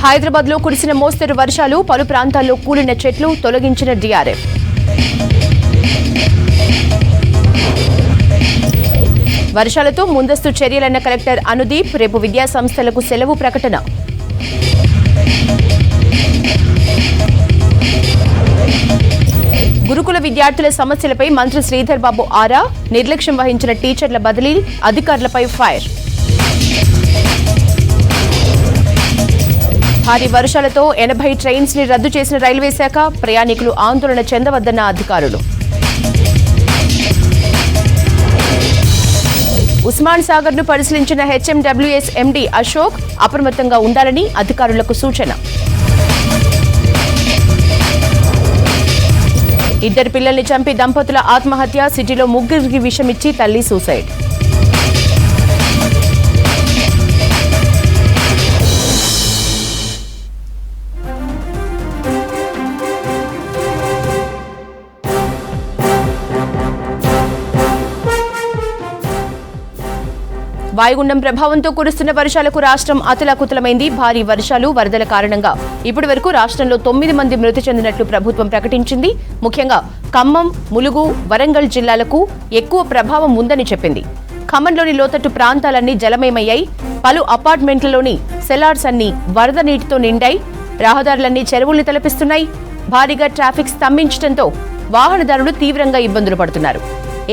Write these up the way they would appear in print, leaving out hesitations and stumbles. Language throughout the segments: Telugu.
హైదరాబాద్ లో కురిసిన మోస్తరు వర్షాలు, పలు ప్రాంతాల్లో కూలిన చెట్లు, తొలగించిన డీఆర్ఎఫ్. వర్షాలతో ముందస్తు చర్యలన్న కలెక్టర్ అనుదీప్, రేపు విద్యా సంస్థలకు సెలవు ప్రకటన. గురుకుల విద్యార్థుల సమస్యలపై మంత్రి శ్రీధర్ బాబు ఆరా, నిర్లక్ష్యం వహించిన టీచర్ల బదిలీ, అధికారులపై ఫైర్. భారీ వర్షాలతో 80 ట్రైన్స్ ని రద్దు చేసిన రైల్వే శాఖ, ప్రయాణికులు ఆందోళన చెందవద్దన్న అధికారులు. ఉస్మాన్ సాగర్ ను పరిశీలించిన హెచ్ఎండబ్ల్యూఎస్ ఎండీ అశోక్, అప్రమత్తంగా ఉండాలని అధికారులకు సూచన. ఇద్దరు పిల్లల్ని చంపి దంపతుల ఆత్మహత్య, సిటీలో ముగ్గురికి విషమిచ్చి తల్లి సూసైడ్. వాయుగుండం ప్రభావంతో కురుస్తున్న వర్షాలకు రాష్ట్రం అతలాకుతలమైంది. భారీ వర్షాలు, వరదల కారణంగా ఇప్పటి వరకు రాష్ట్రంలో 9 మంది మృతి చెందినట్లు ప్రభుత్వం ప్రకటించింది. ముఖ్యంగా ఖమ్మం, ములుగు, వరంగల్ జిల్లాలకు ఎక్కువ ప్రభావం ఉందని చెప్పింది. ఖమ్మంలోని లోతట్టు ప్రాంతాలన్నీ జలమయమయ్యాయి. పలు అపార్ట్మెంట్లలోని సెలార్స్ అన్ని వరద నీటితో నిండాయి. రహదారులన్నీ చెరువుల్ని తలపిస్తున్నాయి. భారీగా ట్రాఫిక్ స్తంభించడంతో వాహనదారులు తీవ్రంగా ఇబ్బందులు పడుతున్నారు.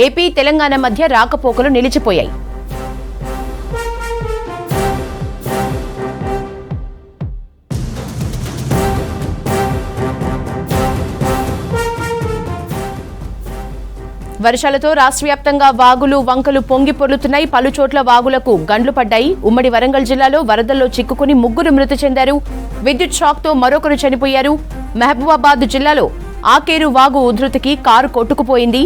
ఏపీ, తెలంగాణ మధ్య రాకపోకలు నిలిచిపోయాయి. వర్షాలతో రాష్ట్ర వ్యాప్తంగా వాగులు, వంకలు పొంగి పొర్లుతున్నాయి. పలు చోట్ల వాగులకు గండ్లు పడ్డాయి. ఉమ్మడి వరంగల్ జిల్లాలో వరదల్లో చిక్కుకుని 3 మృతి చెందారు. విద్యుత్ షాక్ తో మరొకరు చనిపోయారు. మహబూబాబాద్ జిల్లాలో ఆకేరు వాగు ఉధృతికి కారు కొట్టుకుపోయింది.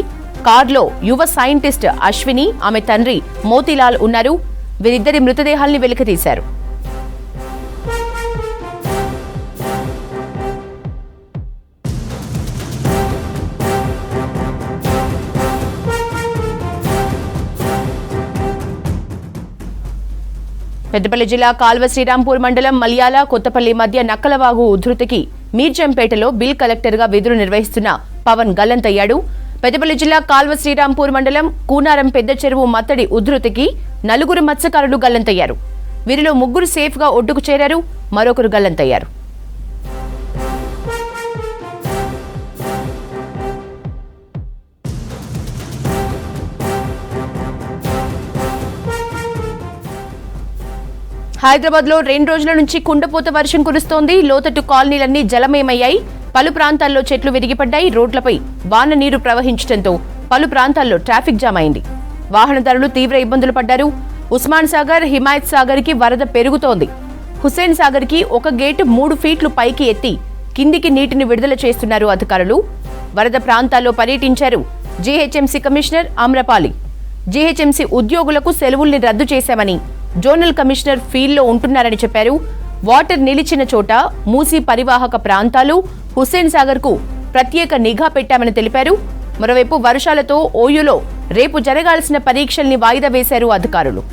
కారులో యువ సైంటిస్ట్ అశ్విని, ఆమె తండ్రి మోతీలాల్ ఉన్నారు. వీరిద్దరి మృతదేహాల్ని వెలికితీశారు. పెద్దపల్లి జిల్లా కాల్వ శ్రీరాంపూర్ మండలం మల్యాల, కొత్తపల్లి మధ్య నక్కలవాగు ఉధృతికి మీర్జంపేటలో బిల్ కలెక్టర్గా విధులు నిర్వహిస్తున్న పవన్ గల్లంతయ్యాడు. పెద్దపల్లి జిల్లా కాల్వ శ్రీరాంపూర్ మండలం కూనారం పెద్ద చెరువు మత్తడి ఉధృతికి 4 మత్స్యకారులు గల్లంతయ్యారు. వీరిలో 3 సేఫ్గా ఒడ్డుకు చేరారు, మరొకరు గల్లంతయ్యారు. హైదరాబాద్ లో 2 రోజుల నుంచి కుండపోత వర్షం కురుస్తోంది. లోతట్టు కాలనీలన్నీ జలమయమయ్యాయి. పలు ప్రాంతాల్లో చెట్లు విరిగిపడ్డాయి. రోడ్లపై వాన నీరు ప్రవహించడంతో పలు ప్రాంతాల్లో ట్రాఫిక్ జామ్ అయింది. వాహనదారులు తీవ్ర ఇబ్బందులు పడ్డారు. ఉస్మాన్ సాగర్, హిమాయత్ సాగర్ కి వరద పెరుగుతోంది. హుస్సేన్ సాగర్ కి ఒక గేటు 3 ఫీట్లు పైకి ఎత్తి కిందికి నీటిని విడుదల చేస్తున్నారు అధికారులు. వరద ప్రాంతాల్లో పర్యటించారు జీహెచ్ఎంసీ కమిషనర్ ఆమ్రపాలి. జీహెచ్ఎంసీ ఉద్యోగులకు సెలవుల్ని రద్దు చేశామని, జోనల్ కమిషనర్ ఫీల్డ్లో ఉంటున్నారని చెప్పారు. వాటర్ నిలిచిన చోట మూసీ పరివాహక ప్రాంతాలు, హుస్సేన్ సాగర్ కు ప్రత్యేక నిఘా పెట్టామని తెలిపారు. మరోవైపు వర్షాలతో ఓయూలో రేపు జరగాల్సిన పరీక్షల్ని వాయిదా వేశారు అధికారులు.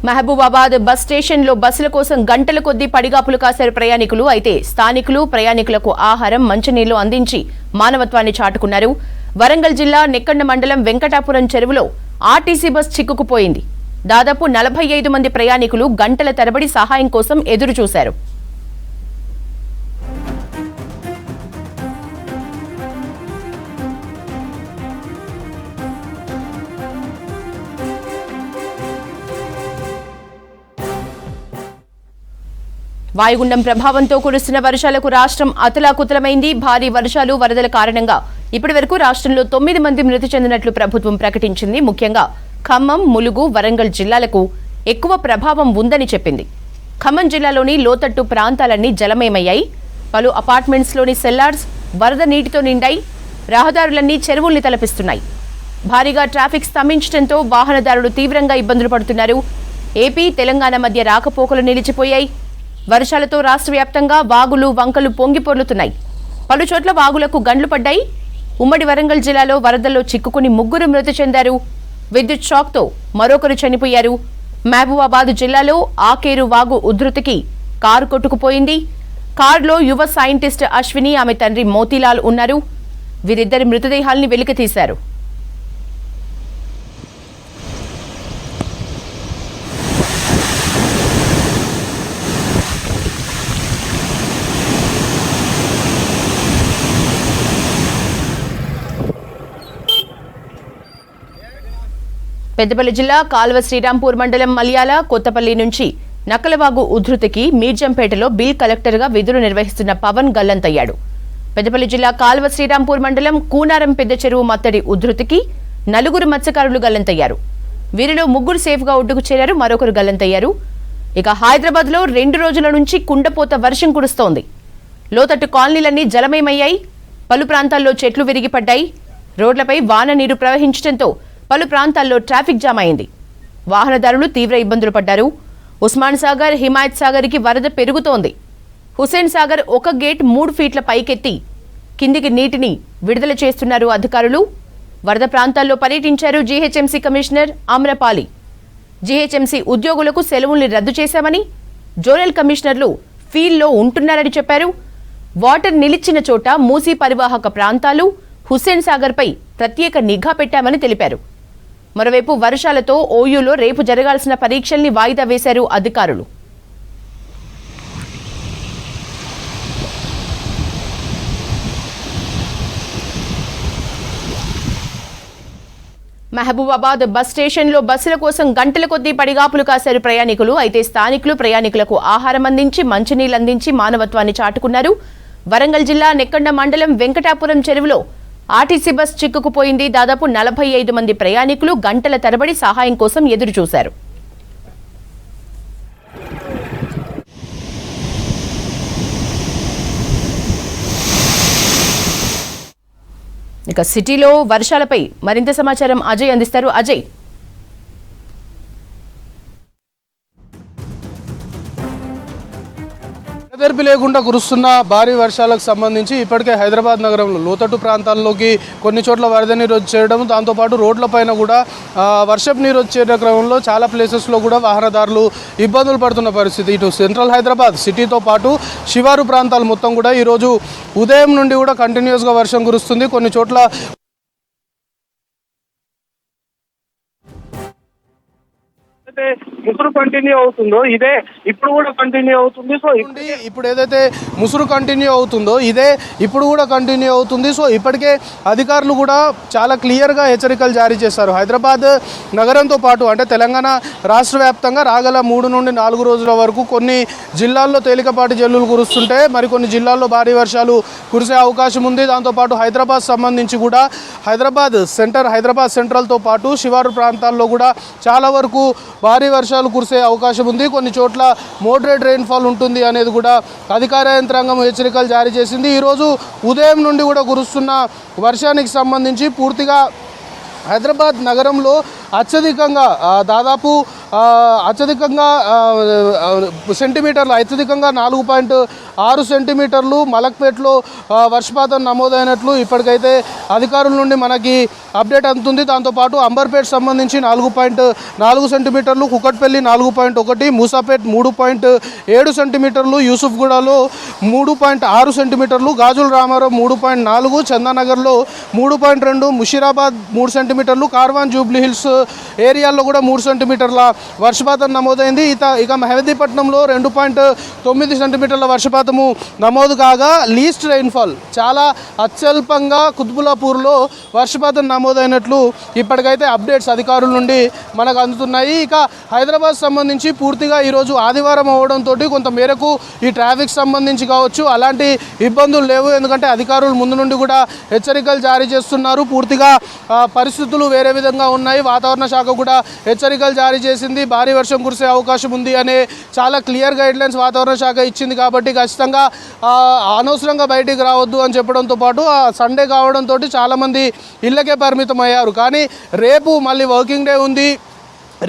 మహబూబాబాద్ బస్ స్టేషన్ లో బస్సుల కోసం గంటల కొద్దీ పడిగాపులు కాశారు ప్రయాణికులు. అయితే స్థానికులు ప్రయాణికులకు ఆహారం, మంచినీళ్లు అందించి మానవత్వాన్ని చాటుకున్నారు. వరంగల్ జిల్లా నెక్కండ మండలం వెంకటాపురం చెరువులో ఆర్టీసీ బస్ చిక్కుకుపోయింది. దాదాపు 45 మంది ప్రయాణికులు గంటల తరబడి సహాయం కోసం ఎదురు చూశారు. వాయుగుండం ప్రభావంతో కురుస్తున్న వర్షాలకు రాష్ట్రం అతలాకుతలమైంది. భారీ వర్షాలు, వరదల కారణంగా ఇప్పటి వరకు రాష్ట్రంలో 9 మంది మృతి చెందినట్లు ప్రభుత్వం ప్రకటించింది. ముఖ్యంగా ఖమ్మం, ములుగు, వరంగల్ జిల్లాలకు ఎక్కువ ప్రభావం ఉందని చెప్పింది. ఖమ్మం జిల్లాలోని లోతట్టు ప్రాంతాలన్నీ జలమయమయ్యాయి. పలు అపార్ట్మెంట్స్లోని సెల్లార్స్ వరద నీటితో నిండాయి. రహదారులన్నీ చెరువుల్ని తలపిస్తున్నాయి. భారీగా ట్రాఫిక్ స్తంభించడంతో వాహనదారులు తీవ్రంగా ఇబ్బందులు పడుతున్నారు. ఏపీ, తెలంగాణ మధ్య రాకపోకలు నిలిచిపోయాయి. వర్షాలతో రాష్ట్ర వ్యాప్తంగా వాగులు, వంకలు పొంగి పొర్లుతున్నాయి. పలు చోట్ల వాగులకు గండ్లు పడ్డాయి. ఉమ్మడి వరంగల్ జిల్లాలో వరదల్లో చిక్కుకుని 3 మృతి చెందారు. విద్యుత్ షాక్తో మరొకరు చనిపోయారు. మహబూబాబాద్ జిల్లాలో ఆకేరు వాగు ఉధృతికి కారు కొట్టుకుపోయింది. కారులో యువ సైంటిస్ట్ అశ్విని, ఆమె తండ్రి మోతీలాల్ ఉన్నారు. వీరిద్దరి మృతదేహాల్ని వెలికితీశారు. పెద్దపల్లి జిల్లా కాల్వ శ్రీరాంపూర్ మండలం మల్యాల కొత్తపల్లి నుంచి నక్కలవాగు ఉధృతికి మీర్జంపేటలో బిల్ కలెక్టర్గా విధులు నిర్వహిస్తున్న పవన్ గల్లంతయ్యాడు. పెద్దపల్లి జిల్లా కాల్వ శ్రీరాంపూర్ మండలం కూనారం పెద్ద చెరువు మత్తడి ఉధృతికి 4 మత్స్యకారులు గల్లంతయ్యారు. వీరిలో 3 సేఫ్గా ఒడ్డుకు చేరారు, మరొకరు గల్లంతయ్యారు. ఇక హైదరాబాద్లో 2 రోజుల నుంచి కుండపోత వర్షం కురుస్తోంది. లోతట్టు కాలనీలన్నీ జలమయమయ్యాయి. పలు ప్రాంతాల్లో చెట్లు విరిగిపడ్డాయి. రోడ్లపై వాన నీరు ప్రవహించడంతో పలు ప్రాంతాల్లో ట్రాఫిక్ జామ్ అయింది. వాహనదారులు తీవ్ర ఇబ్బందులు పడ్డారు. ఉస్మాన్ సాగర్, హిమాయత్ సాగర్కి వరద పెరుగుతోంది. హుసేన్ సాగర్ ఒక గేట్ 3 ఫీట్ల పైకెత్తి కిందికి నీటిని విడుదల చేస్తున్నారు అధికారులు. వరద ప్రాంతాల్లో పర్యటించారు జీహెచ్ఎంసీ కమిషనర్ ఆమ్రపాలి. జీహెచ్ఎంసీ ఉద్యోగులకు సెలవుల్ని రద్దు చేశామని, జోనల్ కమిషనర్లు ఫీల్డ్లో ఉంటున్నారని చెప్పారు. వాటర్ నిలిచిన చోట మూసీ పరివాహక ప్రాంతాలు, హుస్సేన్ సాగర్పై ప్రత్యేక నిఘా పెట్టామని తెలిపారు. మరోవైపు వర్షాలతో ఓయూలో రేపు జరగాల్సిన పరీక్షల్ని వాయిదా వేశారు అధికారులు. మహబూబాబాద్ బస్ స్టేషన్లో బస్సుల కోసం గంటల కొద్దీ పడిగాపులు కాశారు ప్రయాణికులు. అయితే స్థానికులు ప్రయాణికులకు ఆహారం అందించి, మంచినీళ్లు అందించి మానవత్వాన్ని చాటుకున్నారు. వరంగల్ జిల్లా నెక్కండ మండలం వెంకటాపురం చెరువులో ఆర్టీసీ బస్ చిక్కుకుపోయింది. దాదాపు 45 మంది ప్రయాణికులు గంటల తరబడి సహాయం కోసం ఎదురు చూశారు. ఇక సిటీలో వర్షాలపై మరింత సమాచారం అజయ్ అందిస్తారు. అజయ్, ఎడతెరిపి లేకుండా కురుస్తున్న భారీ వర్షాలకు సంబంధించి ఇప్పటికే హైదరాబాద్ నగరంలో లోతట్టు ప్రాంతాల్లోకి కొన్ని చోట్ల వరద నీరు వచ్చేయడం, దాంతోపాటు రోడ్లపైన కూడా వర్షపు నీరు వచ్చే క్రమంలో చాలా ప్లేసెస్లో కూడా వాహనదారులు ఇబ్బందులు పడుతున్న పరిస్థితి. ఇటు సెంట్రల్ హైదరాబాద్ సిటీతో పాటు శివారు ప్రాంతాలు మొత్తం కూడా ఈరోజు ఉదయం నుండి కూడా కంటిన్యూస్గా వర్షం కురుస్తుంది. కొన్ని చోట్ల ముసురు కంటిన్యూ అవుతుందో ఇదే ఇప్పుడు కూడా కంటిన్యూ అవుతుంది. సో ఇప్పుడు ఏదైతే ముసురు కంటిన్యూ అవుతుందో ఇదే ఇప్పుడు కూడా కంటిన్యూ అవుతుంది. సో ఇప్పటికే అధికారులు కూడా చాలా క్లియర్గా హెచ్చరికలు జారీ చేశారు. హైదరాబాద్ నగరంతో పాటు అంటే తెలంగాణ రాష్ట్ర వ్యాప్తంగా రాగల 3 నుండి 4 రోజుల వరకు కొన్ని జిల్లాల్లో తేలికపాటి జల్లులు కురుస్తుంటే మరికొన్ని జిల్లాల్లో భారీ వర్షాలు కురిసే అవకాశం ఉంది. దాంతోపాటు హైదరాబాద్ సంబంధించి కూడా హైదరాబాద్ సెంట్రల్తో పాటు శివారు ప్రాంతాల్లో కూడా చాలా వరకు భారీ వర్షాలు కురిసే అవకాశం ఉంది. కొన్ని చోట్ల మోడరేట్ రెయిన్ఫాల్ ఉంటుంది అనేది కూడా అధికార యంత్రాంగం హెచ్చరికలు జారీ చేసింది. ఈరోజు ఉదయం నుండి కూడా కురుస్తున్న వర్షానికి సంబంధించి పూర్తిగా హైదరాబాద్ నగరంలో అత్యధికంగా సెంటీమీటర్లు అత్యధికంగా 4.6 సెంటీమీటర్లు మలక్పేట్లో వర్షపాతం నమోదైనట్లు ఇప్పటికైతే అధికారుల నుండి మనకి అప్డేట్ అందుతుంది. దాంతోపాటు అంబర్పేట్ సంబంధించి 4.4 సెంటీమీటర్లు, కుకట్పల్లి 4.1, మూసాపేట్ 3.7 సెంటీమీటర్లు, యూసుఫ్గూడలో 3.6 సెంటీమీటర్లు, గాజుల రామారావు 3.4, చందానగర్లో 3.2, ముషీరాబాద్ 3 సెంటీమీటర్లు, కార్వాన్ జూబ్లీ హిల్స్ ఏరియాల్లో కూడా 3 సెంటీమీటర్ల వర్షపాతం నమోదైంది. ఇక మెహదీపట్నంలో 2.9 సెంటీమీటర్ల వర్షపాతము నమోదు కాగా లీస్ట్ రెయిన్ఫాల్ చాలా అత్యల్పంగా కుత్బులాపూర్లో వర్షపాతం నమోదైనట్లు ఇప్పటికైతే అప్డేట్స్ అధికారుల నుండి మనకు అందుతున్నాయి. ఇక హైదరాబాద్ సంబంధించి పూర్తిగా ఈరోజు ఆదివారం అవడంతో కొంత మేరకు ఈ ట్రాఫిక్ సంబంధించి కావచ్చు అలాంటి ఇబ్బందులు లేవు. ఎందుకంటే అధికారులు ముందు నుండి కూడా హెచ్చరికలు జారీ చేస్తున్నారు. పూర్తిగా పరిస్థితులు వేరే విధంగా ఉన్నాయి. వాతావరణ శాఖ కూడా హెచ్చరికలు జారీ చేసింది. భారీ వర్షం కురిసే అవకాశం ఉంది అనే చాలా క్లియర్ గైడ్లైన్స్ వాతావరణ శాఖ ఇచ్చింది. కాబట్టి ఖచ్చితంగా అనవసరంగా బయటికి రావద్దు అని చెప్పడంతో పాటు సండే కావడంతో చాలామంది ఇళ్ళకే పరిమితం అయ్యారు. కానీ రేపు మళ్ళీ వర్కింగ్ డే ఉంది.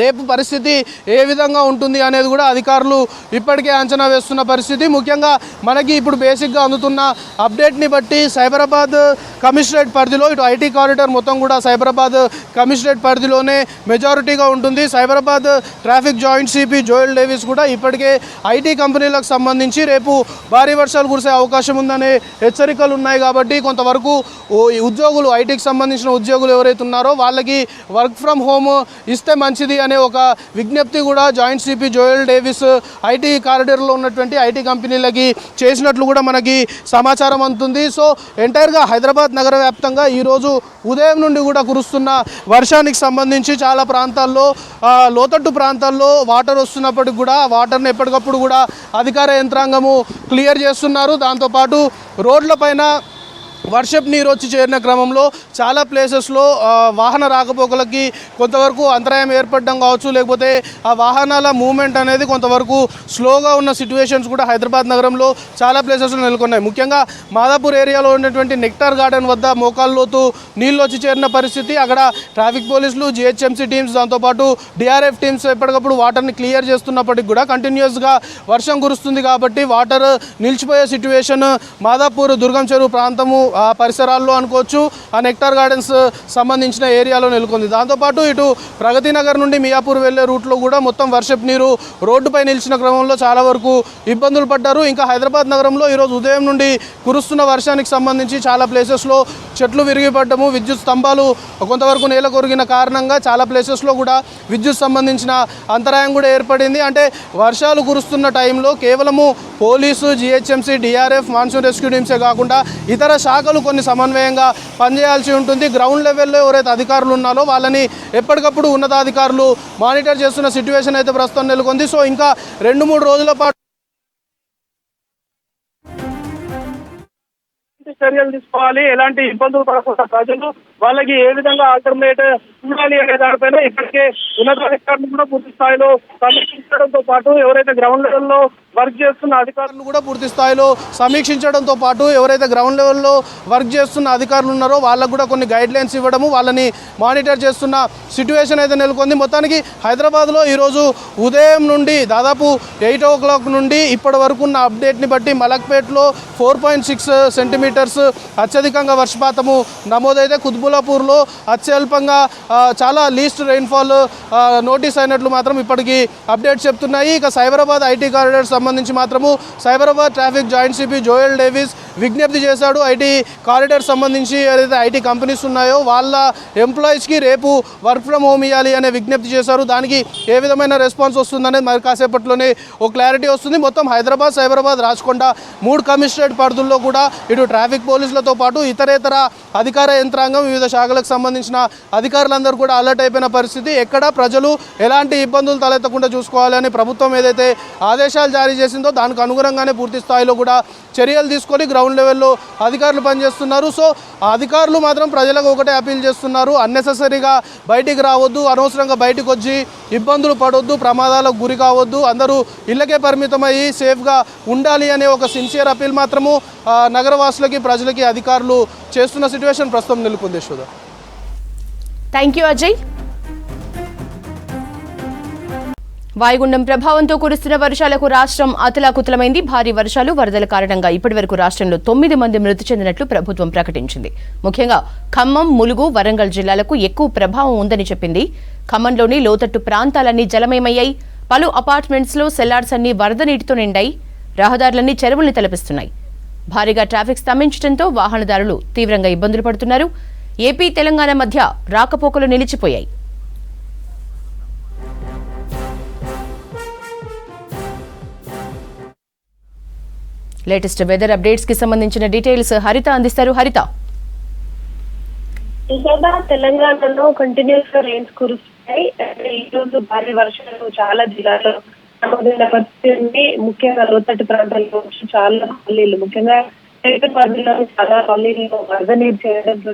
రేపు పరిస్థితి ఏ విధంగా ఉంటుంది అనేది కూడా అధికారులు ఇప్పటికే అంచనా వేస్తున్న పరిస్థితి. ముఖ్యంగా మనకి ఇప్పుడు బేసిక్గా అందుతున్న అప్డేట్ని బట్టి సైబరాబాద్ కమిషనరేట్ పరిధిలో ఇటు ఐటీ కారిడార్ మొత్తం కూడా సైబరాబాద్ కమిషనరేట్ పరిధిలోనే మెజారిటీగా ఉంటుంది. Cyberabad traffic joint CP Joel Davis కూడా ఇప్పటికే ఐటీ కంపెనీలకు సంబంధించి రేపు భారీ వర్షాలు కురిసే అవకాశం ఉందనే హెచ్చరికలు ఉన్నాయి. కాబట్టి కొంతవరకు ఉద్యోగులు ఐటీకి సంబంధించిన ఉద్యోగులు ఎవరైతే ఉన్నారో వాళ్ళకి వర్క్ ఫ్రమ్ హోమ్ ఇస్తే మంచిది అనే ఒక విజ్ఞప్తి కూడా joint CP Joel Davis IT కారిడార్లో ఉన్నటువంటి ఐటీ కంపెనీలకి చేసినట్లు కూడా మనకి సమాచారం అందుతుంది. సో ఎంటైర్గా హైదరాబాద్ నగర వ్యాప్తంగా ఈరోజు ఉదయం నుండి కూడా కురుస్తున్న వర్షానికి సంబంధించి చాలా ప్రాంతాల్లో లోతట్టు ప్రాంతాల్లో వాటర్ వస్తున్నప్పటికి కూడా వాటర్ని ఎప్పటికప్పుడు కూడా అధికార యంత్రాంగము క్లియర్ చేస్తున్నారు. దాంతోపాటు రోడ్లపైన వర్షపు నీరు వచ్చి చేరిన క్రమంలో చాలా ప్లేసెస్లో వాహన రాకపోకలకి కొంతవరకు అంతరాయం ఏర్పడడం కావచ్చు, లేకపోతే ఆ వాహనాల మూవ్మెంట్ అనేది కొంతవరకు స్లోగా ఉన్న సిచ్యువేషన్స్ కూడా హైదరాబాద్ నగరంలో చాలా ప్లేసెస్లో నెలకొన్నాయి. ముఖ్యంగా మాదాపూర్ ఏరియాలో ఉన్నటువంటి నెక్టార్ గార్డెన్ వద్ద మోకాల్లోతు నీళ్ళు వచ్చి చేరిన పరిస్థితి. అక్కడ ట్రాఫిక్ పోలీసులు, జిహెచ్ఎంసీ టీమ్స్, దాంతోపాటు డిఆర్ఎఫ్ టీమ్స్ ఎప్పటికప్పుడు వాటర్ని క్లియర్ చేస్తున్నప్పటికి కూడా కంటిన్యూస్గా వర్షం కురుస్తుంది కాబట్టి వాటర్ నిలిచిపోయే సిచ్యువేషన్ మాదాపూర్ దుర్గం చెరువు ప్రాంతము ఆ పరిసరాల్లో అనుకోవచ్చు, ఆ నెక్టార్ గార్డెన్స్ సంబంధించిన ఏరియాలో నెలకొంది. దాంతోపాటు ఇటు ప్రగతి నగర్ నుండి మియాపూర్ వెళ్లే రూట్లో కూడా మొత్తం వర్షపు నీరు రోడ్డుపై నిలిచిన క్రమంలో చాలా వరకు ఇబ్బందులు పడ్డారు. ఇంకా హైదరాబాద్ నగరంలో ఈరోజు ఉదయం నుండి కురుస్తున్న వర్షానికి సంబంధించి చాలా ప్లేసెస్లో చెట్లు విరిగిపడ్డము, విద్యుత్ స్తంభాలు కొంతవరకు నేల కొరిగిన కారణంగా చాలా ప్లేసెస్లో కూడా విద్యుత్ సంబంధించిన అంతరాయం కూడా ఏర్పడింది. అంటే వర్షాలు కురుస్తున్న టైంలో కేవలము పోలీసు, జిహెచ్ఎంసీ, డిఆర్ఎఫ్, మాన్సూన్ రెస్క్యూ టీమ్సే కాకుండా ఇతర శాఖలు కొన్ని సమన్వయంగా పనిచేయాల్సి ఉంటుంది. గ్రౌండ్ లెవెల్లో ఎవరైతే అధికారులు ఉన్నారో వాళ్ళని ఎప్పటికప్పుడు ఉన్నతాధికారులు మానిటర్ చేస్తున్న సిచ్యువేషన్ అయితే ప్రస్తుతం నెలకొంది. సో ఇంకా 2-3 రోజుల పాటు చర్యలు తీసుకోవాలి, ఎలాంటి ఇబ్బందులు పడకుండా ప్రజలు వాళ్ళకి ఏ విధంగా ఆల్టర్నేట్ చూడాలి అనే దానిపైన ఇప్పటికే ఉన్నతాధికారులు కూడా పూర్తి స్థాయిలో సమీక్షించడంతో పాటు ఎవరైతే గ్రౌండ్ లెవెల్లో వర్క్ చేస్తున్న అధికారులు కూడా పూర్తి స్థాయిలో సమీక్షించడంతో పాటు ఎవరైతే గ్రౌండ్ లెవెల్లో వర్క్ చేస్తున్న అధికారులు ఉన్నారో వాళ్ళకు కూడా కొన్ని గైడ్ లైన్స్ ఇవ్వడము, వాళ్ళని మానిటర్ చేస్తున్న సిచ్యువేషన్ అయితే నెలకొంది. మొత్తానికి హైదరాబాద్లో ఈరోజు ఉదయం నుండి దాదాపు 8 o'clock నుండి ఇప్పటి వరకు ఉన్న అప్డేట్ని బట్టి మలక్పేట్లో 4.6 సెంటీమీటర్స్ అత్యధికంగా వర్షపాతము నమోదైతే కుత్బులాపూర్లో అత్యల్పంగా చాలా లీస్ట్ రెయిన్ఫాల్ నోటీస్ అయినట్లు మాత్రం ఇప్పటికీ అప్డేట్స్ చెప్తున్నాయి. ఇక సైబరాబాద్ ఐటీ కారిడార్ సంబంధించి మాత్రము Cyberabad traffic joint CP Joel Davis విజ్ఞప్తి చేశాడు. ఐటీ కారిడార్ సంబంధించి ఏదైతే ఐటీ కంపెనీస్ ఉన్నాయో వాళ్ళ ఎంప్లాయీస్కి రేపు వర్క్ ఫ్రమ్ హోమ్ ఇవ్వాలి అనే విజ్ఞప్తి చేశారు. దానికి ఏ విధమైన రెస్పాన్స్ వస్తుందనేది మరి కాసేపట్లోనే ఓ క్లారిటీ వస్తుంది. మొత్తం హైదరాబాద్, సైబరాబాద్, రాచకొండ 3 కమిషనరేట్ పరిధుల్లో కూడా ఇటు ట్రాఫిక్ పోలీసులతో పాటు ఇతరేతర అధికార యంత్రాంగం, వివిధ శాఖలకు సంబంధించిన అధికారులందరూ కూడా అలర్ట్ అయిపోయిన పరిస్థితి. ఎక్కడ ప్రజలు ఎలాంటి ఇబ్బందులు తలెత్తకుండా చూసుకోవాలని ప్రభుత్వం ఏదైతే ఆదేశాలు జారీ చేసిందో దానికి అనుగుణంగానే పూర్తి స్థాయిలో కూడా చర్యలు తీసుకొని గ్రౌండ్ లెవెల్లో అధికారులు పనిచేస్తున్నారు. సో అధికారులు మాత్రం ప్రజలకు ఒకటే అపీల్ చేస్తున్నారు, అన్నెసెసరీగా బయటికి రావద్దు, అనవసరంగా బయటకు వచ్చి ఇబ్బందులు పడొద్దు, ప్రమాదాలకు గురి కావద్దు, అందరూ ఇళ్ళకే పరిమితమయ్యి సేఫ్గా ఉండాలి అనే ఒక సిన్సియర్ అపీల్ మాత్రము నగరవాసులకి, ప్రజలకి అధికారులు చేస్తున్న సిచ్యువేషన్ ప్రస్తుతం నెలకొంది. Yashoda, thank you Ajay. వాయుగుండం ప్రభావంతో కురుస్తున్న వర్షాలకు రాష్ట్రం అతలాకుతలమైంది. భారీ వర్షాలు, వరదల కారణంగా ఇప్పటివరకు రాష్ట్రంలో 9 మంది మృతి చెందినట్లు ప్రభుత్వం ప్రకటించింది. ముఖ్యంగా ఖమ్మం, ములుగు, వరంగల్ జిల్లాలకు ఎక్కువ ప్రభావం ఉందని చెప్పింది. ఖమ్మంలోని లోతట్టు ప్రాంతాలన్నీ జలమయమయ్యాయి. పలు అపార్ట్మెంట్స్ లో సెల్లార్స్ అన్ని వరద నీటితో నిండాయి. రహదారులన్నీ చెరువుల్ని తలపిస్తున్నాయి. భారీగా ట్రాఫిక్ స్తంభించడంతో వాహనదారులు తీవ్రంగా ఇబ్బందులు పడుతున్నారు. ఏపీ, తెలంగాణ మధ్య రాకపోకలు నిలిచిపోయాయి. లేటెస్ట్ వెదర్ అప్డేట్స్ కి సంబంధించిన డీటెయిల్స్ హరిత అందిస్తారు. హరిత, తెలంగాణలో కంటిన్యూస్ గా రెయిన్స్ కురుస్తాయి. ఈ రోజు భారీ వర్షాలు చాలా జిల్లాల్లో నమోదైన పరిస్థితి ఉంది. ముఖ్యంగా లోతట్టు ప్రాంతాల్లో చాలా పల్లీలు, ముఖ్యంగా పరిధిలో చాలా పల్లీలు వరద నీరు చేయడంతో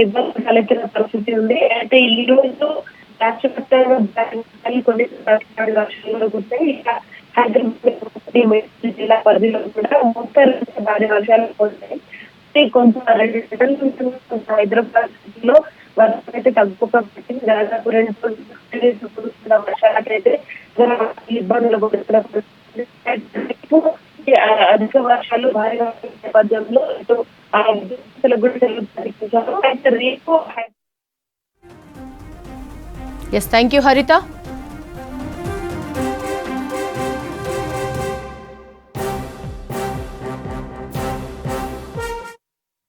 ఇబ్బంది తలెత్తిన పరిస్థితి ఉంది. అయితే ఈ రోజు రాష్ట్ర వ్యాప్తంగా కొన్ని వర్షాలు కురిశాయి. ఇక హైదరాబాద్ జిల్లా పరిధిలో కూడా మోస్తరు భారీ వర్షాలు కురిశాయి. కొంచెం 2 గంటల నుంచి హైదరాబాద్ లో వర్షం అయితే తగ్గుకోకపోతే దాదాపు 2 రోజులు కురుస్తున్న వర్షాలకైతే ఇబ్బందులు పడుతున్నప్పుడు అధిక వర్షాలు భారీగా నేపథ్యంలో ఇటు ఆ విద్యార్థులకు కూడా సెలవు ప్రకటించారు. అయితే రేపు థ్యాంక్ యూ హరిత.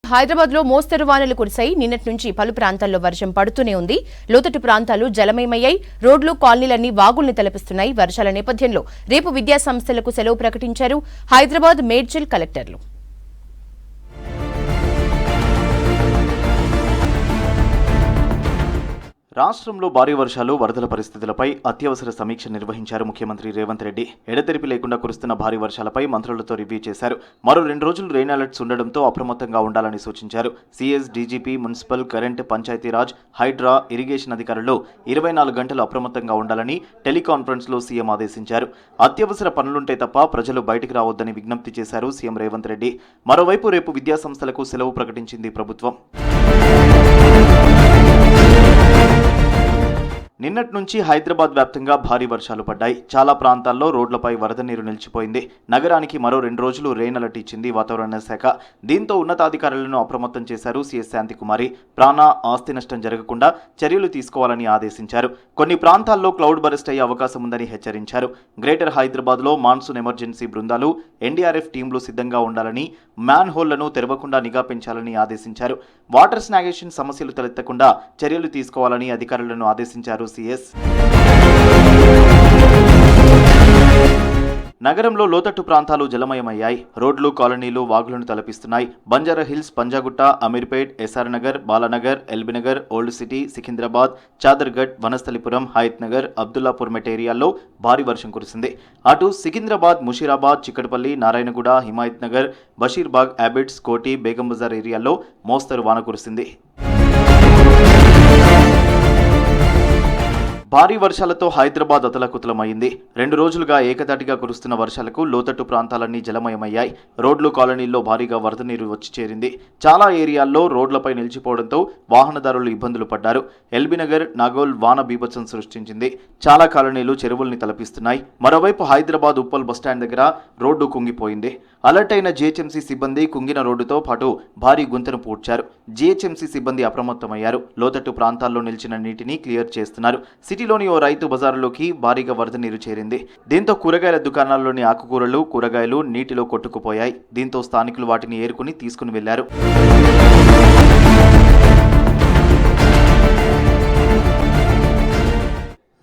హైదరాబాద్ లో మోస్తరు వానలు కురిశాయి. నిన్నటి నుంచి పలు ప్రాంతాల్లో వర్షం పడుతూనే ఉంది. లోతట్టు ప్రాంతాలు జలమయమయ్యాయి. రోడ్లు, కాలనీలన్నీ వాగుల్ని తలపిస్తున్నాయి. వర్షాల నేపథ్యంలో రేపు విద్యా సంస్థలకు సెలవు ప్రకటించారు హైదరాబాద్ మేడ్చల్ కలెక్టర్లు. రాష్ట్రంలో భారీ వర్షాలు, వరదల పరిస్థితులపై అత్యవసర సమీక్ష నిర్వహించారు ముఖ్యమంత్రి రేవంత్ రెడ్డి. ఎడతెరిపి లేకుండా కురుస్తున్న భారీ వర్షాలపై మంత్రులతో రివ్యూ చేశారు. మరో 2 రోజులు రెయిన్ అలర్ట్స్ ఉండడంతో అప్రమత్తంగా ఉండాలని సూచించారు. CS, DGP, municipal, current, Panchayati Raj, Hydraa, irrigation అధికారులు 24 గంటలు అప్రమత్తంగా ఉండాలని టెలికాన్ఫరెన్స్లో సీఎం ఆదేశించారు. అత్యవసర పనులుంటే తప్ప ప్రజలు బయటికి రావద్దని విజ్ఞప్తి చేశారు సీఎం రేవంత్ రెడ్డి. మరోవైపు రేపు విద్యాసంస్థలకు సెలవు ప్రకటించింది ప్రభుత్వం. నిన్నటి నుంచి హైదరాబాద్ వ్యాప్తంగా భారీ వర్షాలు పడ్డాయి. చాలా ప్రాంతాల్లో రోడ్లపై వరద నీరు నిలిచిపోయింది. నగరానికి మరో 2 రోజులు రెయిన్ అలర్ట్ ఇచ్చింది వాతావరణ శాఖ. దీంతో ఉన్నతాధికారులను అప్రమత్తం చేశారు సీఎస్ శాంతికుమారి. ప్రాణ, ఆస్తి నష్టం జరగకుండా చర్యలు తీసుకోవాలని ఆదేశించారు. కొన్ని ప్రాంతాల్లో క్లౌడ్ బరెస్ట్ అయ్యే అవకాశం ఉందని హెచ్చరించారు. గ్రేటర్ హైదరాబాద్లో మాన్సూన్ ఎమర్జెన్సీ బృందాలు, ఎన్డీఆర్ఎఫ్ టీంలు సిద్ధంగా ఉండాలని, మ్యాన్ హోల్లను తెరవకుండా నిఘా పెంచాలని ఆదేశించారు. వాటర్ స్నాగేషన్ సమస్యలు తలెత్తకుండా చర్యలు తీసుకోవాలని అధికారులను ఆదేశించారు సీఎస్. నగరంలో లోతట్టు ప్రాంతాలు జలమయమయ్యాయి. రోడ్లు, కాలనీలు వాగులను తలపిస్తున్నాయి. Banjara Hills, Panjagutta, Ameerpet, SR Nagar, Balanagar, LB Nagar, old city, Secunderabad, Chaderghat, Vanasthalipuram, Hayath Nagar, Abdullapur Met ఏరియాల్లో భారీ వర్షం కురిసింది. అటు సికింద్రాబాద్, ముషీరాబాద్, చిక్కడపల్లి, నారాయణగూడ, హిమాయత్ నగర్, బషీర్బాగ్, అబిడ్స్, కోటి, బేగం బజార్ ఏరియాల్లో మోస్తరు వాన కురిసింది. భారీ వర్షాలతో హైదరాబాద్ అతలకుతలమైంది. 2 రోజులుగా ఏకధాటిగా కురుస్తున్న వర్షాలకు లోతట్టు ప్రాంతాలన్నీ జలమయమయ్యాయి. రోడ్లు, కాలనీల్లో భారీగా వరద నీరు వచ్చి చేరింది. చాలా ఏరియాల్లో రోడ్లపై నిలిచిపోవడంతో వాహనదారులు ఇబ్బందులు పడ్డారు. ఎల్బీనగర్, నాగోల్ వాన బీభత్సం సృష్టించింది. చాలా కాలనీలు చెరువుల్ని తలపిస్తున్నాయి. మరోవైపు హైదరాబాద్ ఉప్పల్ బస్టాండ్ దగ్గర రోడ్డు కుంగిపోయింది. అలర్ట్ అయిన జీహెచ్ఎంసీ సిబ్బంది కుంగిన రోడ్డుతో పాటు భారీ గుంతను పూడ్చారు. జీహెచ్ఎంసీ సిబ్బంది అప్రమత్తమయ్యారు. లోతట్టు ప్రాంతాల్లో నిలిచిన నీటిని క్లియర్ చేస్తున్నారు. సిటీలోని ఓ రైతు బజారులోకి భారీగా వరద నీరు చేరింది. దీంతో కూరగాయల దుకాణాల్లోని ఆకుకూరలు, కూరగాయలు నీటిలో కొట్టుకుపోయాయి. దీంతో స్థానికులు వాటిని ఏరుకుని తీసుకుని వెళ్లారు.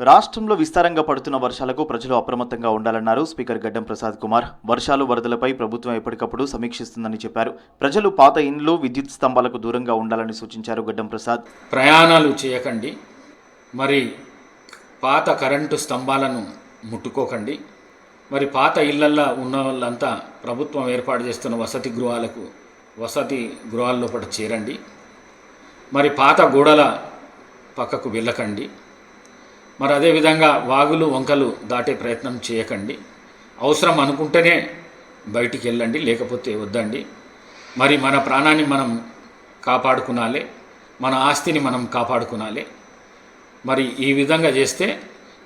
రాష్ట్రంలో విస్తారంగా పడుతున్న వర్షాలకు ప్రజలు అప్రమత్తంగా ఉండాలన్నారు స్పీకర్ గడ్డం ప్రసాద్ కుమార్. వర్షాలు, వరదలపై ప్రభుత్వం ఎప్పటికప్పుడు సమీక్షిస్తుందని చెప్పారు. ప్రజలు పాత ఇండ్లు, విద్యుత్ స్తంభాలకు దూరంగా ఉండాలని సూచించారు గడ్డం ప్రసాద్. ప్రయాణాలు చేయకండి, మరి పాత కరెంటు స్తంభాలను ముట్టుకోకండి. మరి పాత ఇళ్లల్లో ఉన్న వాళ్ళంతా ప్రభుత్వం ఏర్పాటు చేస్తున్న వసతి గృహాల్లో పాటు చేరండి. మరి పాత గోడల పక్కకు వెళ్ళకండి. మరి అదేవిధంగా వాగులు, వంకలు దాటే ప్రయత్నం చేయకండి. అవసరం అనుకుంటేనే బయటికి వెళ్ళండి, లేకపోతే వద్దండి. మరి మన ప్రాణాన్ని మనం కాపాడుకునాలి, మన ఆస్తిని మనం కాపాడుకునాలి. మరి ఈ విధంగా చేస్తే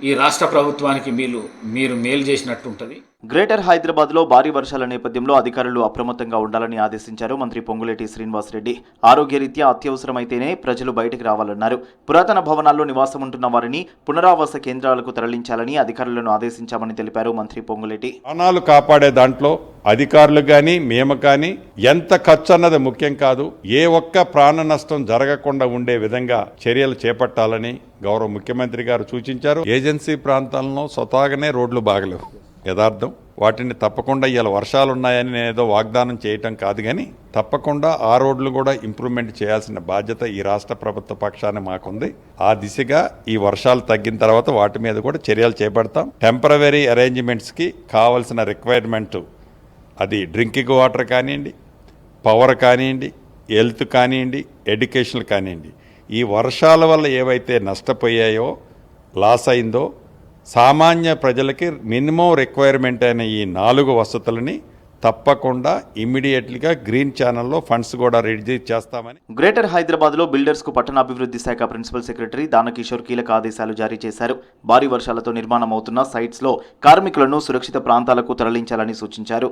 ఈ రాష్ట్ర ప్రభుత్వానికి మీరు మేలు చేసినట్టు ఉంటుంది. గ్రేటర్ హైదరాబాద్లో భారీ వర్షాల నేపథ్యంలో అధికారులు అప్రమత్తంగా ఉండాలని ఆదేశించారు మంత్రి పొంగులేటి శ్రీనివాసరెడ్డి. ఆరోగ్యరీత్యా అత్యవసరమైతేనే ప్రజలు బయటికి రావాలన్నారు. పురాతన భవనాల్లో నివాసం ఉంటున్న వారిని పునరావాస కేంద్రాలకు తరలించాలని అధికారులను ఆదేశించామని తెలిపారు మంత్రి పొంగులేటి. ప్రాణాలు కాపాడే దాంట్లో అధికారులు కానీ మేము కానీ ఎంత ఖర్చు అన్నది ముఖ్యం కాదు. ఏ ఒక్క ప్రాణ నష్టం జరగకుండా ఉండే విధంగా చర్యలు చేపట్టాలని గౌరవ ముఖ్యమంత్రి గారు సూచించారు. ఏజెన్సీ ప్రాంతాలను స్వతహాగానే రోడ్లు బాగలేవు, యథార్థం. వాటిని తప్పకుండా ఇవాళ వర్షాలు ఉన్నాయని నేను ఏదో వాగ్దానం చేయటం కాదు, కానీ తప్పకుండా ఆ రోడ్లు కూడా ఇంప్రూవ్మెంట్ చేయాల్సిన బాధ్యత ఈ రాష్ట్ర ప్రభుత్వ పక్షాన మాకుంది. ఆ దిశగా ఈ వర్షాలు తగ్గిన తర్వాత వాటి మీద కూడా చర్యలు చేపడతాం. టెంపరవరీ అరేంజ్మెంట్స్కి కావాల్సిన రిక్వైర్మెంట్, అది డ్రింకింగ్ వాటర్ కానివ్వండి, పవర్ కానివ్వండి, హెల్త్ కానివ్వండి, ఎడ్యుకేషన్ కానివ్వండి, ఈ వర్షాల వల్ల ఏవైతే నష్టపోయాయో, లాస్ అయిందో, సామాన్య ప్రజలకి మినిమం రిక్వైర్మెంట్ అయిన ఈ 4 వసతులని తప్పకుండా ఇమ్మీడియట్లీగా గ్రీన్ ఛానల్లో ఫండ్స్ కూడా రిలీజ్ చేస్తామని. గ్రేటర్ హైదరాబాద్లో బిల్డర్స్కు పట్టణాభివృద్ధి శాఖ ప్రిన్సిపల్ సెక్రటరీ దానకిషోర్ కీలక ఆదేశాలు జారీ చేశారు. భారీ వర్షాలతో నిర్మాణం అవుతున్న సైట్స్లో కార్మికులను సురక్షిత ప్రాంతాలకు తరలించాలని సూచించారు.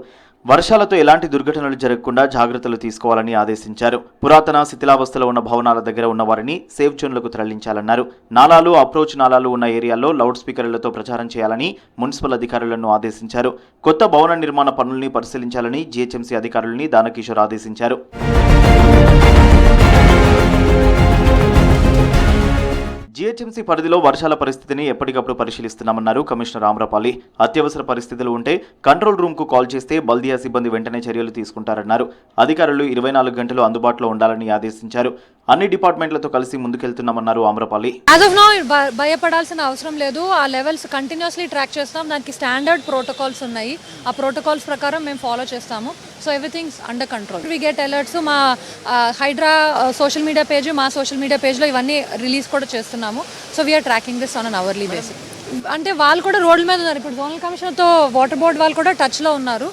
వర్షాలతో ఎలాంటి దుర్ఘటనలు జరగకుండా జాగ్రత్తలు తీసుకోవాలని ఆదేశించారు. పురాతన శిథిలావస్థలో ఉన్న భవనాల దగ్గర ఉన్న వారిని సేఫ్ జోన్లకు తరలించాలన్నారు. నాలాలు, అప్రోచ్ నాలాలు ఉన్న ఏరియాల్లో లౌడ్ స్పీకర్లతో ప్రచారం చేయాలని మున్సిపల్ అధికారులను ఆదేశించారు. కొత్త భవన నిర్మాణ పనుల్ని పరిశీలించాలని జీహెచ్ఎంసీ అధికారులని దానకిషోర్ ఆదేశించారు. జీహెచ్ఎంసీ పరిధిలో వర్షాల పరిస్థితిని ఎప్పటికప్పుడు పరిశీలిస్తున్నామన్నారు కమిషనర్ ఆమ్రపాలి. అత్యవసర పరిస్థితులు ఉంటే కంట్రోల్ రూమ్కు కాల్ చేస్తే బల్దియా సిబ్బంది వెంటనే చర్యలు తీసుకుంటారన్నారు. అధికారులు 24 గంటలు అందుబాటులో ఉండాలని ఆదేశించారు. అన్ని డిపార్ట్మెంట్లతో కలిసి ముందుకెళ్తున్నామన్నారు ఆమ్రపాలి. యాజ్ ఆఫ్ నౌ భయపడాల్సిన అవసరం లేదు. ఆ లెవెల్స్ కంటిన్యూస్లీ ట్రాక్ చేస్తాం. దానికి స్టాండర్డ్ ప్రోటోకాల్స్ ఉన్నాయి. ఆ ప్రోటోకాల్స్ ప్రకారం మేము ఫాలో చేస్తాము. So everything's under control. We get alerts. మా హైడ్రా సోషల్ మీడియా పేజ్, మా సోషల్ మీడియా పేజ్లో ఇవన్నీ రిలీజ్ కూడా చేస్తున్నాము. So we're tracking this on an hourly basis. అంటే వాళ్ళు కూడా రోడ్ల మీద ఉన్నారు. ఇప్పుడు జోనల్ కమిషనర్తో వాటర్ బోర్డ్ వాళ్ళు కూడా టచ్లో ఉన్నారు.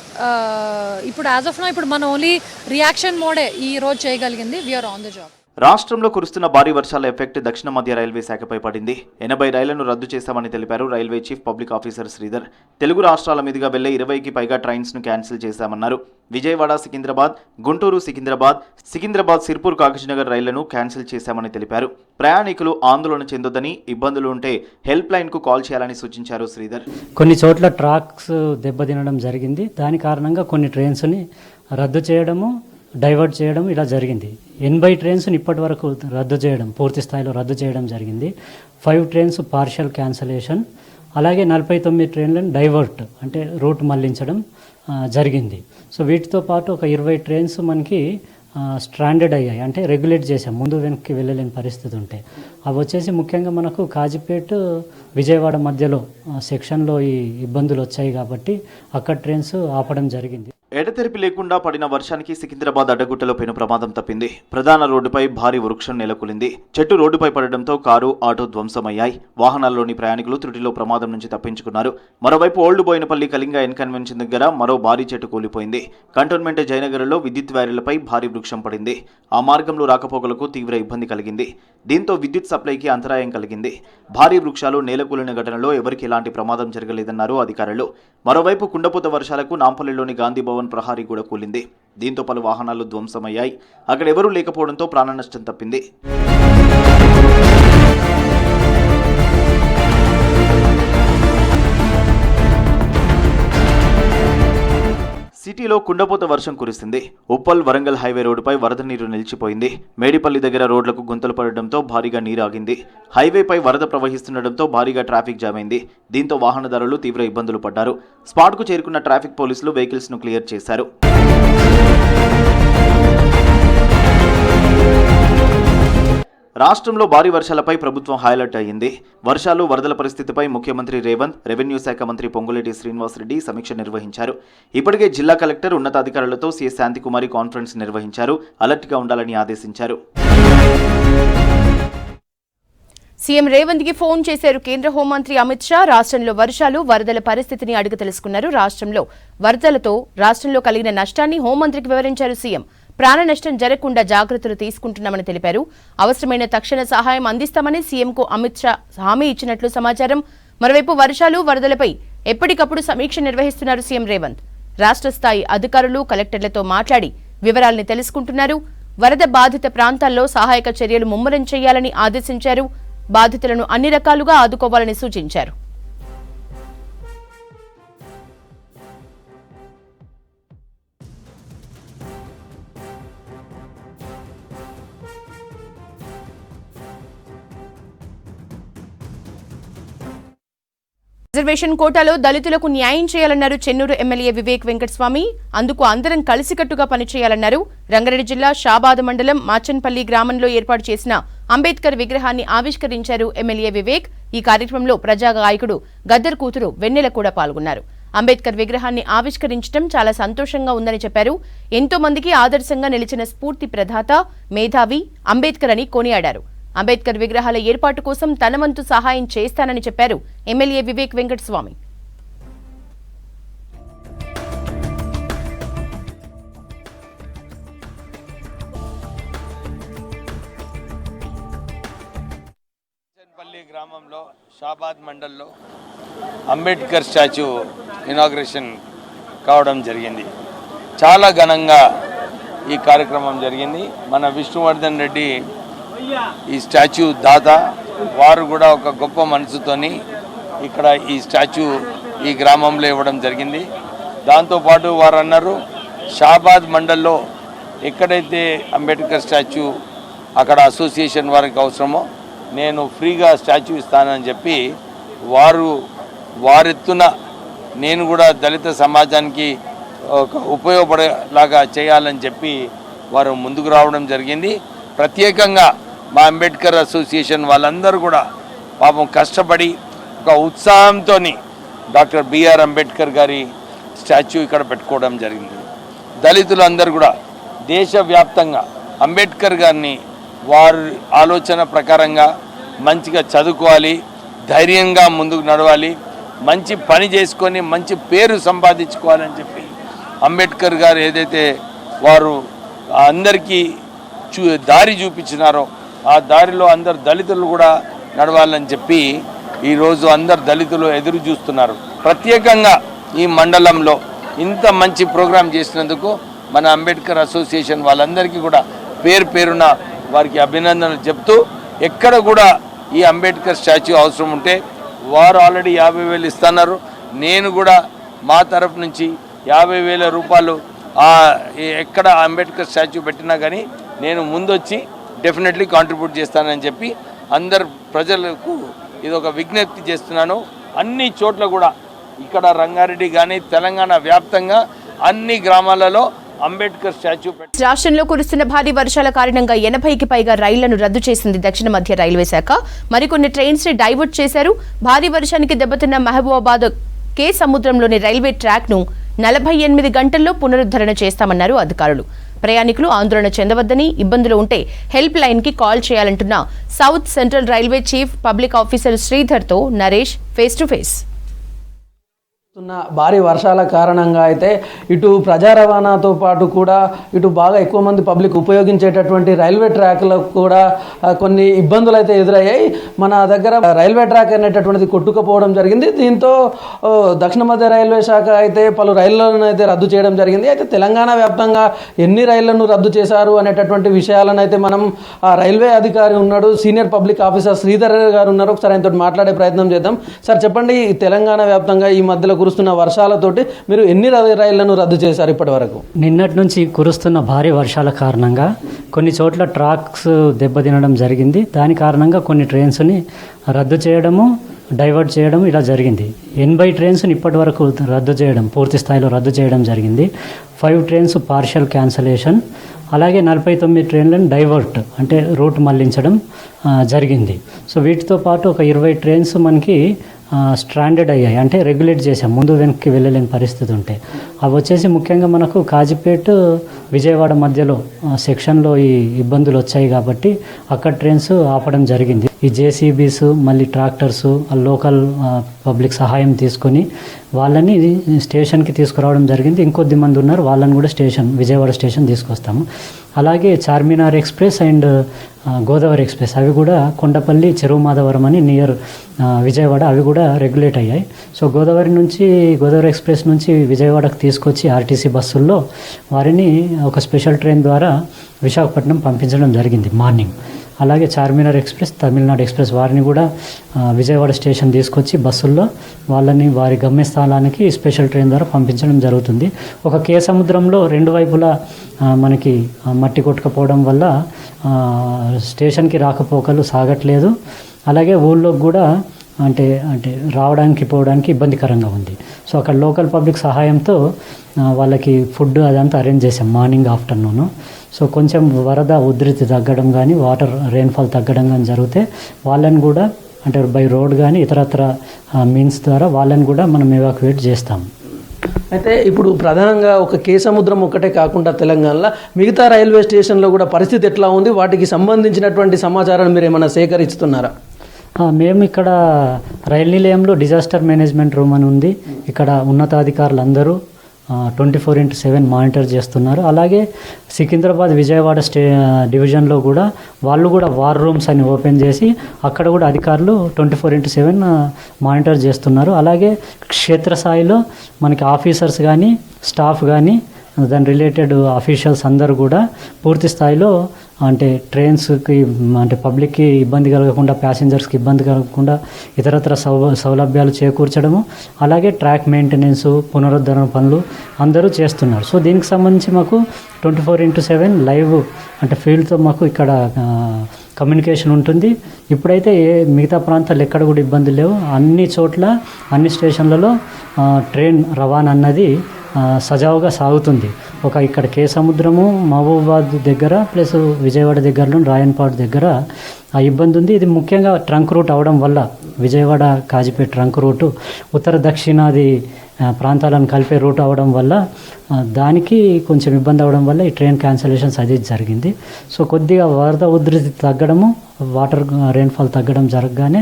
ఇప్పుడు యాజ్ ఆఫ్ నౌ ఇప్పుడు మన ఓన్లీ రియాక్షన్ మోడే ఈ రోజు చేయగలిగింది. We're on the job. రాష్ట్రంలో కురుస్తున్న భారీ వర్షాల ఎఫెక్ట్ దక్షిణ మధ్య రైల్వే శాఖపై పడింది. 80 రైళ్లను రద్దు చేశామని తెలిపారు railway chief public officer Sridhar. Telugu రాష్ట్రాల మీదుగా వెళ్లే 20కి పైగా ట్రైన్స్ను క్యాన్సిల్ చేశామన్నారు. విజయవాడ సికింద్రాబాద్, గుంటూరు సికింద్రాబాద్ సిర్పూర్ కాగజ్నగర్ రైళ్లను క్యాన్సిల్ చేశామని తెలిపారు. ప్రయాణికులు ఆందోళన చెందొద్దని, ఇబ్బందులు ఉంటే హెల్ప్ లైన్కు కాల్ చేయాలని సూచించారు శ్రీధర్. కొన్ని చోట్ల ట్రాక్స్ దెబ్బతినడం జరిగింది. దాని కారణంగా కొన్ని ట్రైన్స్ని రద్దు చేయడము, డైవర్ట్ చేయడం ఇలా జరిగింది. 80 ట్రైన్స్ని ఇప్పటి వరకు రద్దు చేయడం, పూర్తి స్థాయిలో రద్దు చేయడం జరిగింది. 5 ట్రైన్స్ పార్షియల్ క్యాన్సలేషన్, అలాగే 49 ట్రైన్లను డైవర్ట్ అంటే రూట్ మళ్లించడం జరిగింది. సో వీటితో పాటు ఒక 20 ట్రైన్స్ మనకి స్ట్రాండెడ్ అయ్యాయి, అంటే రెగ్యులేట్ చేసాం, ముందు వెనక్కి వెళ్ళలేని పరిస్థితి ఉంటే. అవి వచ్చేసి ముఖ్యంగా మనకు కాజీపేట విజయవాడ మధ్యలో సెక్షన్లో ఈ ఇబ్బందులు వచ్చాయి కాబట్టి అక్కడ ట్రైన్స్ ఆపడం జరిగింది. ఎడతెరిపి లేకుండా పడిన వర్షానికి సికింద్రాబాద్ అడ్డగుట్టలో పెను ప్రమాదం తప్పింది. ప్రధాన రోడ్డుపై భారీ వృక్షం నెలకొలింది. చెట్టు రోడ్డుపై పడడంతో కారు, ఆటో ధ్వంసమయ్యాయి. వాహనాల్లోని ప్రయాణికులు త్రుటిలో ప్రమాదం నుంచి తప్పించుకున్నారు. మరోవైపు ఓల్డ్ బోయినపల్లి కళింగ ఎన్కన్వెన్షన్ దగ్గర మరో భారీ చెట్టు కూలిపోయింది. కంటోన్మెంట్ జయనగర్లో విద్యుత్ వైర్లపై భారీ వృక్షం పడింది. ఆ మార్గంలో రాకపోకలకు తీవ్ర ఇబ్బంది కలిగింది. దీంతో విద్యుత్ సప్లైకి అంతరాయం కలిగింది. భారీ వృక్షాలు నేలకూలిన ఘటనలో ఎవరికి ఎలాంటి ప్రమాదం జరగలేదన్నారు అధికారులు. మరోవైపు కుండపోత వర్షాలకు నాంపల్లిలోని గాంధీ భవన్ ప్రహారీ కూడా కూలింది. దీంతో పలు వాహనాలు ధ్వంసమయ్యాయి. అక్కడ ఎవరూ లేకపోవడంతో ప్రాణ నష్టం తప్పింది. సిటీలో కుండపోత వర్షం కురిసింది. ఉప్పల్ వరంగల్ హైవే రోడ్డుపై వరద నీరు నిలిచిపోయింది. మేడిపల్లి దగ్గర రోడ్లకు గుంతలు పడడంతో భారీగా నీరు ఆగింది. హైవేపై వరద ప్రవహిస్తుండటంతో భారీగా ట్రాఫిక్ జామ్ అయింది. దీంతో వాహనదారులు తీవ్ర ఇబ్బందులు పడ్డారు. స్పాట్కు చేరుకున్న ట్రాఫిక్ పోలీసులు వెహికల్స్ను క్లియర్ చేశారు. రాష్ట్రంలో భారీ వర్షాలపై ప్రభుత్వం హైలైట్ అయ్యింది. వర్షాలు, వరదల పరిస్థితిపై ముఖ్యమంత్రి రేవంత్, రెవెన్యూ శాఖ మంత్రి పొంగులేటి శ్రీనివాసరెడ్డి సమీక్ష నిర్వహించారు. ఇప్పటికే జిల్లా కలెక్టర్, ఉన్నతాధికారులతో సీఎస్ శాంతికుమారి కాన్ఫరెన్స్ నిర్వహించారు. అలర్ట్గా ఉండాలని ఆదేశించారు. సీఎం రేవంత్ కి ఫోన్ చేశారు కేంద్ర హోంమంత్రి అమిత్ షా. రాష్ట్రంలో వర్షాలు, వరదల పరిస్థితిని అడిగి తెలుసుకున్నారు. రాష్ట్రంలో వరదలతో రాష్ట్రంలో కలిగిన నష్టాన్ని హోంమంత్రికి వివరించారు సీఎం. ప్రాణ నష్టం జరగకుండా జాగ్రత్తలు తీసుకుంటున్నామని తెలిపారు. అవసరమైన తక్షణ సహాయం అందిస్తామని సీఎంకు అమిత్ షా హామీ ఇచ్చినట్లు సమాచారం. మరోవైపు వర్షాలు, వరదలపై ఎప్పటికప్పుడు సమీక్ష నిర్వహిస్తున్నారు సీఎం రేవంత్. రాష్ట్ర స్థాయి అధికారులు, కలెక్టర్లతో మాట్లాడి వివరాల్ని తెలుసుకుంటున్నారు. వరద బాధిత ప్రాంతాల్లో సహాయక చర్యలు ముమ్మరం చేయాలని ఆదేశించారు. బాధితులను అన్ని రకాలుగా ఆదుకోవాలని సూచించారు. రిజర్వేషన్ కోటాలో దళితులకు న్యాయం చేయాలన్నారు చెన్నూరు ఎమ్మెల్యే వివేక్ వెంకటస్వామి. అందుకు అందరం కలిసికట్టుగా పనిచేయాలన్నారు. రంగారెడ్డి జిల్లా షాబాద్ మండలం మాచన్పల్లి గ్రామంలో ఏర్పాటు చేసిన అంబేద్కర్ విగ్రహాన్ని ఆవిష్కరించారు ఎమ్మెల్యే వివేక్. ఈ కార్యక్రమంలో ప్రజా గాయకుడు గద్దర్ కూతురు వెన్నెల కూడా పాల్గొన్నారు. అంబేద్కర్ విగ్రహాన్ని ఆవిష్కరించడం చాలా సంతోషంగా ఉందని చెప్పారు. ఎంతో మందికి ఆదర్శంగా నిలిచిన స్ఫూర్తి ప్రదాత, మేధావి అంబేద్కర్ అని కొనియాడారు. అంబేద్కర్ విగ్రహాల ఏర్పాటు కోసం తన వంతు సహాయం చేస్తానని చెప్పారు ఎమ్మెల్యే వివేక్ వెంకటస్వామి. గ్రామంలో షాబాద్ మండల్లో అంబేద్కర్ స్టాచ్యూ ఇనాగ్రేషన్ కావడం జరిగింది. చాలా ఘనంగా ఈ కార్యక్రమం జరిగింది. మన విష్ణువర్ధన్ రెడ్డి ఈ స్టాచ్యూ దాత, వారు కూడా ఒక గొప్ప మనసుతోని ఇక్కడ ఈ స్టాచ్యూ ఈ గ్రామంలో ఇవ్వడం జరిగింది. దాంతోపాటు వారు అన్నారు, షాబాద్ మండల్లో ఎక్కడైతే అంబేద్కర్ స్టాచ్యూ అక్కడ అసోసియేషన్ వారికి అవసరమో నేను ఫ్రీగా స్టాచ్యూ ఇస్తానని చెప్పి వారెత్తున నేను కూడా దళిత సమాజానికి ఒక ఉపయోగపడేలాగా చేయాలని చెప్పి వారు ముందుకు రావడం జరిగింది. ప్రత్యేకంగా మా అంబేద్కర్ అసోసియేషన్ వాళ్ళందరూ కూడా పాపం కష్టపడి ఒక ఉత్సాహంతో డాక్టర్ బిఆర్ అంబేద్కర్ గారి స్టాచ్యూ ఇక్కడ పెట్టుకోవడం జరిగింది. దళితులందరూ కూడా దేశవ్యాప్తంగా అంబేద్కర్ గారిని వారి ఆలోచన ప్రకారంగా మంచిగా చదువుకోవాలి, ధైర్యంగా ముందుకు నడవాలి, మంచి పని చేసుకొని మంచి పేరు సంపాదించుకోవాలని చెప్పి అంబేద్కర్ గారు ఏదైతే వారు అందరికీ దారి చూపించినారో ఆ దారిలో అందరు దళితులు కూడా నడవాలని చెప్పి ఈరోజు అందరు దళితులు ఎదురు చూస్తున్నారు. ప్రత్యేకంగా ఈ మండలంలో ఇంత మంచి ప్రోగ్రాం చేసినందుకు మన అంబేద్కర్ అసోసియేషన్ వాళ్ళందరికీ కూడా పేరున వారికి అభినందనలు చెప్తూ, ఎక్కడ కూడా ఈ అంబేద్కర్ స్టాచ్యూ అవసరం ఉంటే వారు ఆల్రెడీ 50,000 ఇస్తున్నారు. నేను కూడా మా తరఫు నుంచి 50,000 రూపాయలు ఎక్కడ అంబేద్కర్ స్టాచ్యూ పెట్టినా కానీ నేను ముందొచ్చి డెఫినెట్లీ కాంట్రిబ్యూట్ చేస్తానని చెప్పి అందరు ప్రజలకు ఇది ఒక విజ్ఞప్తి చేస్తున్నాను. అన్ని చోట్ల కూడా ఇక్కడ రంగారెడ్డి కానీ తెలంగాణ వ్యాప్తంగా అన్ని గ్రామాలలో అంబేద్కర్ స్టాచ్యూ రాష్ట్రంలో కురుస్తున్న భారీ వర్షాల కారణంగా 80కి పైగా రైళ్లను రద్దు చేసింది దక్షిణ మధ్య రైల్వే శాఖ. మరికొన్ని ట్రైన్స్ ని డైవర్ట్ చేశారు. భారీ వర్షానికి దెబ్బతిన్న మహబూబాబాద్ కే సముద్రంలోని రైల్వే ట్రాక్ ను 48 గంటల్లో పునరుద్ధరణ చేస్తామన్నారు అధికారులు. ప్రయాణికులు ఆందోళన చెందవద్దని, ఇబ్బందులు ఉంటే హెల్ప్ లైన్ కి కాల్ చేయాలంటున్న South Central Railway chief public officer Sridhar తో నరేష్ ఫేస్ టు ఫేస్. భారీ వర్షాల కారణంగా అయితే ఇటు ప్రజా రవాణాతో పాటు కూడా ఇటు బాగా ఎక్కువ మంది పబ్లిక్ ఉపయోగించేటటువంటి రైల్వే ట్రాక్లకు కూడా కొన్ని ఇబ్బందులు అయితే ఎదురయ్యాయి. మన దగ్గర రైల్వే ట్రాక్ అనేటటువంటిది కొట్టుకుపోవడం జరిగింది. దీంతో దక్షిణ మధ్య రైల్వే శాఖ అయితే పలు రైళ్లను అయితే రద్దు చేయడం జరిగింది. అయితే తెలంగాణ వ్యాప్తంగా ఎన్ని రైళ్లను రద్దు చేశారు అనేటటువంటి విషయాలను అయితే మనం రైల్వే అధికారి ఉన్నాడు, సీనియర్ పబ్లిక్ ఆఫీసర్ శ్రీధర్ గారు ఉన్నారు, ఒకసారి ఆయనతో మాట్లాడే ప్రయత్నం చేద్దాం. సార్ చెప్పండి, తెలంగాణ వ్యాప్తంగా ఈ మధ్యలో కురుస్తున్న వర్షాలతోటి మీరు ఎన్ని రైళ్లను రద్దు చేశారు ఇప్పటి వరకు? నిన్నటి నుంచి కురుస్తున్న భారీ వర్షాల కారణంగా కొన్ని చోట్ల ట్రాక్స్ దెబ్బతినడం జరిగింది. దాని కారణంగా కొన్ని ట్రైన్స్ని రద్దు చేయడము, డైవర్ట్ చేయడం ఇలా జరిగింది. 80 ట్రైన్స్ని ఇప్పటి వరకు రద్దు చేయడం, పూర్తి స్థాయిలో రద్దు చేయడం జరిగింది. 5 ట్రైన్స్ పార్షియల్ క్యాన్సలేషన్, అలాగే 49 ట్రైన్లను డైవర్ట్ అంటే రూట్ మళ్లించడం జరిగింది. సో వీటితో పాటు ఒక 20 ట్రైన్స్ మనకి స్ట్రాండెడ్ అయ్యాయి, అంటే రెగ్యులేట్ చేసాం, ముందు వెనక్కి వెళ్ళలేని పరిస్థితి ఉంటే. అవి వచ్చేసి ముఖ్యంగా మనకు కాజీపేట విజయవాడ మధ్యలో సెక్షన్లో ఈ ఇబ్బందులు వచ్చాయి కాబట్టి అక్కడ ట్రైన్స్ ఆపడం జరిగింది. ఈ జేసీబీస్, మళ్ళీ ట్రాక్టర్స్, లోకల్ పబ్లిక్ సహాయం తీసుకొని వాళ్ళని స్టేషన్కి తీసుకురావడం జరిగింది. ఇంకొద్ది మంది ఉన్నారు, వాళ్ళని కూడా విజయవాడ స్టేషన్ తీసుకొస్తాము. అలాగే Charminar express and Godavari express అవి కూడా కొండపల్లి, చెరువు మాధవరం అని నియర్ విజయవాడ అవి కూడా రెగ్యులేట్ అయ్యాయి. సో గోదావరి ఎక్స్ప్రెస్ నుంచి విజయవాడకు తీసుకొచ్చి ఆర్టీసీ బస్సుల్లో వారిని ఒక స్పెషల్ ట్రైన్ ద్వారా విశాఖపట్నం పంపించడం జరిగింది మార్నింగ్. అలాగే చార్మినార్ ఎక్స్ప్రెస్, తమిళనాడు ఎక్స్ప్రెస్ వారిని కూడా విజయవాడ స్టేషన్ తీసుకొచ్చి బస్సుల్లో వాళ్ళని వారి గమ్యస్థానానికి స్పెషల్ ట్రైన్ ద్వారా పంపించడం జరుగుతుంది. ఒక కే సముద్రంలో 2 వైపులా మనకి మట్టి కొట్టుకపోవడం వల్ల స్టేషన్కి రాకపోకలు సాగట్లేదు. అలాగే ఊళ్ళోకి కూడా అంటే రావడానికి పోవడానికి ఇబ్బందికరంగా ఉంది. సో అక్కడ లోకల్ పబ్లిక్ సహాయంతో వాళ్ళకి ఫుడ్ అదంతా అరేంజ్ చేసాం మార్నింగ్, ఆఫ్టర్నూను. సో కొంచెం వరద ఉధృతి తగ్గడం కానీ, వాటర్ రెయిన్ఫాల్ తగ్గడం కానీ జరిగితే వాళ్ళని కూడా అంటే బై రోడ్ కానీ ఇతరత్ర మీన్స్ ద్వారా వాళ్ళని కూడా మనం ఎవాక్యుయేట్ చేస్తాం. అయితే ఇప్పుడు ప్రధానంగా ఒక కే సముద్రం ఒక్కటే కాకుండా తెలంగాణలో మిగతా రైల్వే స్టేషన్లో కూడా పరిస్థితి ఎట్లా ఉంది, వాటికి సంబంధించినటువంటి సమాచారాన్ని మీరు ఏమైనా సేకరిస్తున్నారా? మేము ఇక్కడ రైలు నిలయంలో డిజాస్టర్ మేనేజ్మెంట్ రూమ్ అని ఉంది. ఇక్కడ ఉన్నతాధికారులు అందరూ 24/7 మానిటర్ చేస్తున్నారు. అలాగే సికింద్రాబాద్ విజయవాడ డివిజన్లో కూడా వాళ్ళు కూడా వార్ రూమ్స్ అని ఓపెన్ చేసి అక్కడ కూడా అధికారులు 24/7 మానిటర్ చేస్తున్నారు. అలాగే క్షేత్రస్థాయిలో మనకి ఆఫీసర్స్ కానీ స్టాఫ్ కానీ దాని రిలేటెడ్ అఫీషియల్స్ అందరూ కూడా పూర్తి స్థాయిలో అంటే ట్రైన్స్కి అంటే పబ్లిక్కి ఇబ్బంది కలగకుండా, ప్యాసింజర్స్కి ఇబ్బంది కలగకుండా ఇతరత్ర సౌలభ్యాలు చేకూర్చడము, అలాగే ట్రాక్ మెయింటెనెన్స్, పునరుద్ధరణ పనులు అందరూ చేస్తున్నారు. సో దీనికి సంబంధించి మాకు 24/7 లైవ్ అంటే ఫీల్డ్తో మాకు ఇక్కడ కమ్యూనికేషన్ ఉంటుంది. ఇప్పుడైతే మిగతా ప్రాంతాలు ఎక్కడ కూడా ఇబ్బందులు లేవు. అన్ని చోట్ల అన్ని స్టేషన్లలో ట్రైన్ రవాణా అన్నది సజావుగా సాగుతుంది. ఇక్కడ కేసముద్రము, మహబూబాబాద్ దగ్గర ప్లస్ విజయవాడ దగ్గరలో రాయన్పాడు దగ్గర ఆ ఇబ్బంది ఉంది. ఇది ముఖ్యంగా ట్రంక్ రూట్ అవడం వల్ల విజయవాడ కాజీపేట ట్రంక్ రూటు ఉత్తర దక్షిణాది ప్రాంతాలను కలిపే రూట్ అవడం వల్ల దానికి కొంచెం ఇబ్బంది అవడం వల్ల ఈ ట్రైన్ క్యాన్సలేషన్స్ అది జరిగింది. సో కొద్దిగా వరద ఉధృతి తగ్గడము, వాటర్ రెయిన్ఫాల్ తగ్గడం జరగగానే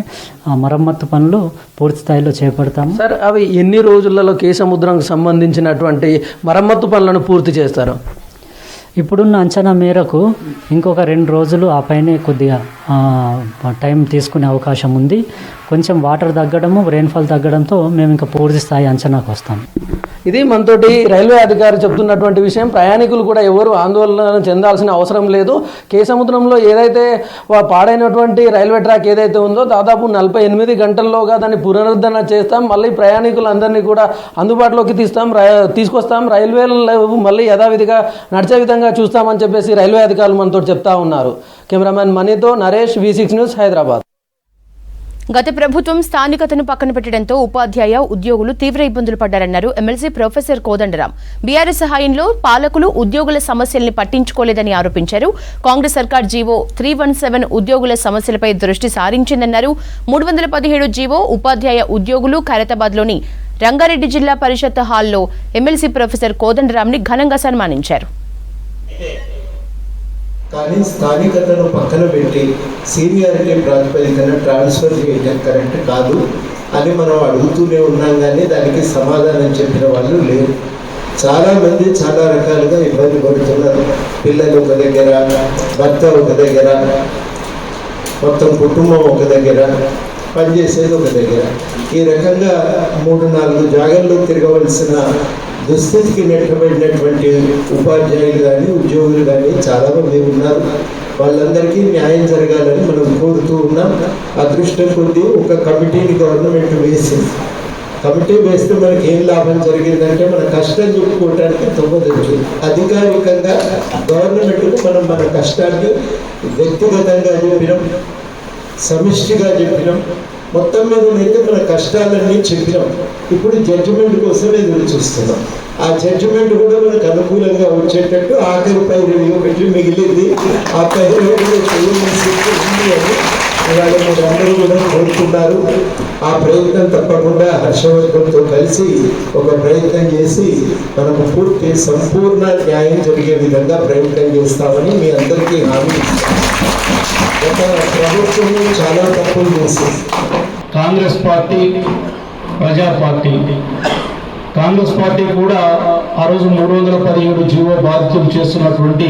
మరమ్మత్తు పనులు పూర్తి స్థాయిలో చేపడతాము. సార్, అవి ఎన్ని రోజులలో కేసముద్రంకు సంబంధించినటువంటి మరమ్మత్తు పనులను పూర్తి చేస్తారు? ఇప్పుడున్న అంచనా మేరకు ఇంకొక 2 రోజులు ఆ పైనే కొద్దిగా టైం తీసుకునే అవకాశం ఉంది. కొంచెం వాటర్ తగ్గడము, రెయిన్ఫాల్ తగ్గడంతో మేము ఇంకా పూర్తి స్థాయి అంచనాకు వస్తాం. ఇది మనతోటి రైల్వే అధికారి చెప్తున్నటువంటి విషయం. ప్రయాణికులు కూడా ఎవరు ఆందోళన చెందాల్సిన అవసరం లేదు. కేసముద్రంలో ఏదైతే పాడైనటువంటి రైల్వే ట్రాక్ ఏదైతే ఉందో దాదాపు 48 గంటల్లోగా దాన్ని పునరుద్ధరణ చేస్తాం. మళ్ళీ ప్రయాణికులందరినీ కూడా అందుబాటులోకి తీసుకొస్తాం. రైల్వేలు మళ్ళీ యథావిధిగా నడిచే విధంగా చూస్తామని చెప్పేసి రైల్వే అధికారులు మనతో చెప్తా ఉన్నారు. కెమెరామెన్ మనీతో నరేష్, V6 న్యూస్, హైదరాబాద్. గత ప్రభుత్వం స్థానికతను పక్కన పెట్టడంతో ఉపాధ్యాయ ఉద్యోగులు తీవ్ర ఇబ్బందులు పడ్డారన్నారు ఎమ్మెల్సీ ప్రొఫెసర్ కోదండరాం. బీఆర్ఎస్ సహాయంలో పాలకులు ఉద్యోగుల సమస్యల్ని పట్టించుకోలేదని ఆరోపించారు. కాంగ్రెస్ సర్కార్ జీవో 317 ఉద్యోగుల సమస్యలపై దృష్టి సారించిందన్నారు. 317 జీవో ఉపాధ్యాయ ఉద్యోగులు ఖైరతాబాద్లోని రంగారెడ్డి జిల్లా పరిషత్ హాల్లో ఎమ్మెల్సీ ప్రొఫెసర్ కోదండరాంని ఘనంగా సన్మానించారు. కానీ స్థానికతను పక్కన పెట్టి సీనియారిటీ ప్రాతిపదికన ట్రాన్స్ఫర్ చేయడం కరెక్ట్ కాదు అని మనం అడుగుతూనే ఉన్నాం, కానీ దానికి సమాధానం చెప్పిన వాళ్ళు లేరు. చాలామంది చాలా రకాలుగా ఇబ్బంది పడుతున్నారు. పిల్లలు ఒక దగ్గర, భర్త ఒక దగ్గర, మొత్తం కుటుంబం ఒక దగ్గర, పనిచేసేది ఒక దగ్గర. ఈ రకంగా 3-4 జాగాల్లో తిరగవలసిన దుస్థితికి నెట్టబడినటువంటి ఉపాధ్యాయులు కానీ ఉద్యోగులు కానీ చాలామంది ఉన్నారు. వాళ్ళందరికీ న్యాయం జరగాలని మనం కోరుతూ ఉన్నాం. అదృష్టం కొద్దీ ఒక కమిటీని గవర్నమెంట్ వేసింది. కమిటీ వేస్తే మనకి ఏం లాభం జరిగిందంటే మన కష్టం చెప్పుకోవడానికి తొవ్వదొచ్చు. అధికారికంగా గవర్నమెంట్కు మనం మన కష్టాన్ని వ్యక్తిగతంగా చెప్పినాం, సమిష్టిగా చెప్పినాం, మొత్తం మీదనైతే మన కష్టాలన్నీ చెప్పినాం. ఇప్పుడు జడ్జిమెంట్ కోసం ఎదురు చూస్తున్నాం. ఆ జడ్జిమెంట్ కూడా మనకు అనుకూలంగా వచ్చేటట్టు ఆఖరి పైరవి ఒకటి మిగిలింది. ఆ పైరవి కూడా ఉంది అని ఇవాళ మీరందరూ కూడా కోరుతున్నారు. ఆ ప్రయత్నం తప్పకుండా హర్షవర్ధన్తో కలిసి ఒక ప్రయత్నం చేసి మనకు సంపూర్ణ న్యాయం జరిగే విధంగా ప్రయత్నం చేస్తామని మీ అందరికీ హామీ ఇస్తాం. గత ప్రభుత్వం చాలా తప్పులు చేసింది. కాంగ్రెస్ పార్టీ, ప్రజా పార్టీ. కాంగ్రెస్ పార్టీ కూడా ఆ రోజు 317 జీవో బాధితులు చేస్తున్నటువంటి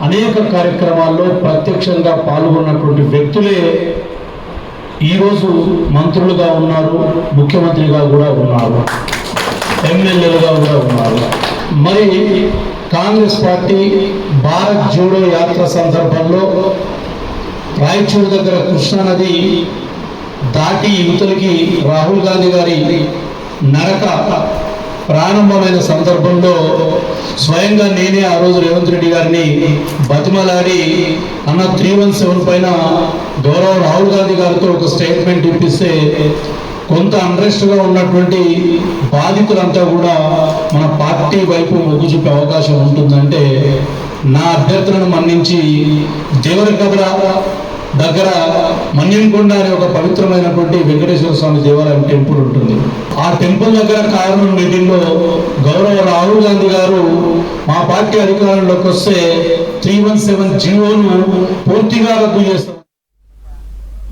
అనేక కార్యక్రమాల్లో ప్రత్యక్షంగా పాల్గొన్నటువంటి వ్యక్తులే ఈరోజు మంత్రులుగా ఉన్నారు, ముఖ్యమంత్రిగా కూడా ఉన్నారు, ఎమ్మెల్యేలుగా కూడా ఉన్నారు. మరి కాంగ్రెస్ పార్టీ భారత్ జోడో యాత్ర సందర్భంలో రాయచూరు దగ్గర కృష్ణానది దాటి యువతలకి రాహుల్ గాంధీ గారి నడక ప్రారంభమైన సందర్భంలో స్వయంగా నేనే ఆ రోజు రేవంత్ రెడ్డి గారిని బతిమలాడి అన్న 317 పైన గౌరవ రాహుల్ గాంధీ గారితో ఒక స్టేట్మెంట్ ఇప్పిస్తే కొంత అన్రెస్ట్గా ఉన్నటువంటి బాధితులంతా కూడా మన పార్టీ వైపు మొగ్గు చూపే అవకాశం ఉంటుందంటే నా అభ్యర్థులను మన్నించి దేవరకద్ర దగ్గర మన్యంకొండ అనే ఒక పవిత్రమైనటువంటి వెంకటేశ్వర స్వామి దేవాలయం టెంపుల్ ఉంటుంది. ఆ టెంపుల్ దగ్గర కార్నర్ మీటింగ్లో గౌరవ రాహుల్ గాంధీ గారు మా పార్టీ అధికారంలోకి వస్తే 317 జీవోను పూర్తిగా రద్దు చేస్తాం.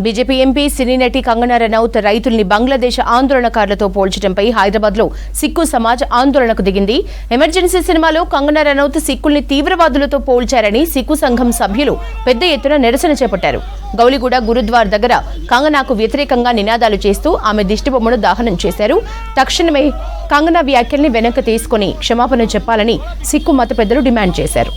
బీజేపీ ఎంపీ సినీ నటి కంగనా రనౌత్ రైతుల్ని బంగ్లాదేశ్ ఆందోళనకారులతో పోల్చడంపై హైదరాబాద్లో సిక్కు సమాజ్ ఆందోళనకు దిగింది. ఎమర్జెన్సీ సినిమాలో కంగనా రనౌత్ సిక్కుల్ని తీవ్రవాదులతో పోల్చారని సిక్కు సంఘం సభ్యులు పెద్ద ఎత్తున నిరసన చేపట్టారు. గౌలిగూడ గురుద్వార్ దగ్గర కంగనాకు వ్యతిరేకంగా నినాదాలు చేస్తూ ఆమె దిష్టిబొమ్మను దహనం చేశారు. తక్షణమే కంగనా వ్యాఖ్యల్ని వెనక్కి తీసుకుని క్షమాపణ చెప్పాలని సిక్కు మత పెద్దలు డిమాండ్ చేశారు.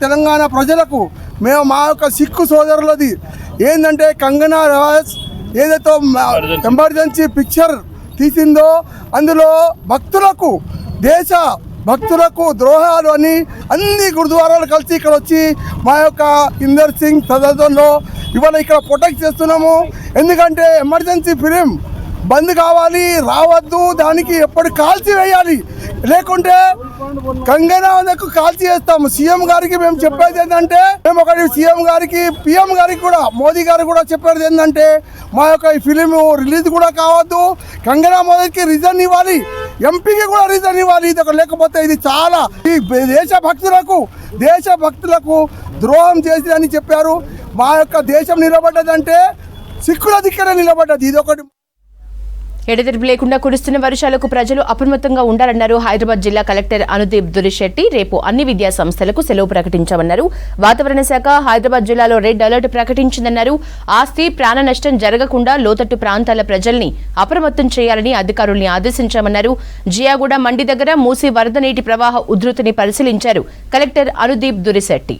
తెలంగాణ ప్రజలకు మేము మా యొక్క సిక్కు సోదరులది ఏంటంటే కంగనా రనౌత్ ఏదైతే ఎమర్జెన్సీ పిక్చర్ తీసిందో అందులో భక్తులకు దేశ భక్తులకు ద్రోహాలు అని అన్ని గురుద్వారాలు కలిసి ఇక్కడ వచ్చి మా యొక్క ఇందర్ సింగ్ సదస్సులో ఇవాళ ఇక్కడ ప్రొటెక్ట్ చేస్తున్నాము. ఎందుకంటే ఎమర్జెన్సీ ఫిలిం బంద్ కావాలి, రావద్దు, దానికి ఎప్పుడు కాల్చి వేయాలి, లేకుంటే కంగనాకు కాల్చి వేస్తాము. సీఎం గారికి మేము చెప్పేది ఏంటంటే మేము ఒకటి సీఎం గారికి పిఎం గారికి కూడా మోదీ గారికి కూడా చెప్పేది ఏంటంటే మా యొక్క ఈ ఫిలిం రిలీజ్ కూడా కావద్దు, కంగనా మోదీకి రీజన్ ఇవ్వాలి, ఎంపీకి కూడా రీజన్ ఇవ్వాలి. ఇది లేకపోతే ఇది చాలా ఈ దేశ భక్తులకు ద్రోహం చేసిందని చెప్పారు. మా యొక్క దేశం నిలబడ్డదంటే సిక్కుల దిక్కనే నిలబడ్డది. ఇది ఒకటి. ఎడతెరిపి లేకుండా కురుస్తున్న వర్షాలకు ప్రజలు అప్రమత్తంగా ఉండాలన్నారు హైదరాబాద్ జిల్లా కలెక్టర్ అనుదీప్ దురిశెట్టి. రేపు అన్ని విద్యా సంస్థలకు సెలవు ప్రకటించామన్నారు. వాతావరణ శాఖ హైదరాబాద్ జిల్లాలో రెడ్ అలర్ట్ ప్రకటించిందన్నారు. ఆస్తి ప్రాణ నష్టం జరగకుండా లోతట్టు ప్రాంతాల ప్రజల్ని అప్రమత్తం చేయాలని అధికారుల్ని ఆదేశించామన్నారు. జియాగూడ మండి దగ్గర మూసి వరద నీటి ప్రవాహ ఉధృతిని పరిశీలించారు కలెక్టర్ అనుదీప్ దురిశెట్టి.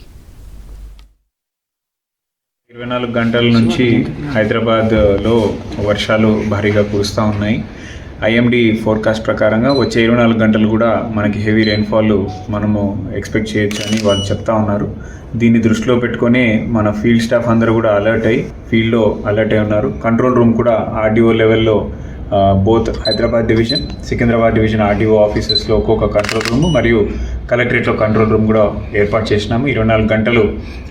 24 గంటల నుంచి హైదరాబాద్లో వర్షాలు భారీగా కురుస్తూ ఉన్నాయి. ఐఎండీ ఫోర్కాస్ట్ ప్రకారంగా వచ్చే 24 గంటలు కూడా మనకి హెవీ రెయిన్ఫాల్ మనము ఎక్స్పెక్ట్ చేయొచ్చు అని వాళ్ళు చెప్తా ఉన్నారు. దీన్ని దృష్టిలో పెట్టుకొని మన ఫీల్డ్ స్టాఫ్ అందరూ కూడా ఫీల్డ్లో అలర్ట్ అయి ఉన్నారు. కంట్రోల్ రూమ్ కూడా ఆర్డీఓ లెవెల్లో both Hyderabad division, Secunderabad division RDO ఆఫీసెస్లో ఒక్కొక్క కంట్రోల్ రూమ్ మరియు కలెక్టరేట్లో కంట్రోల్ రూమ్ కూడా ఏర్పాటు చేసినాము. 24 గంటలు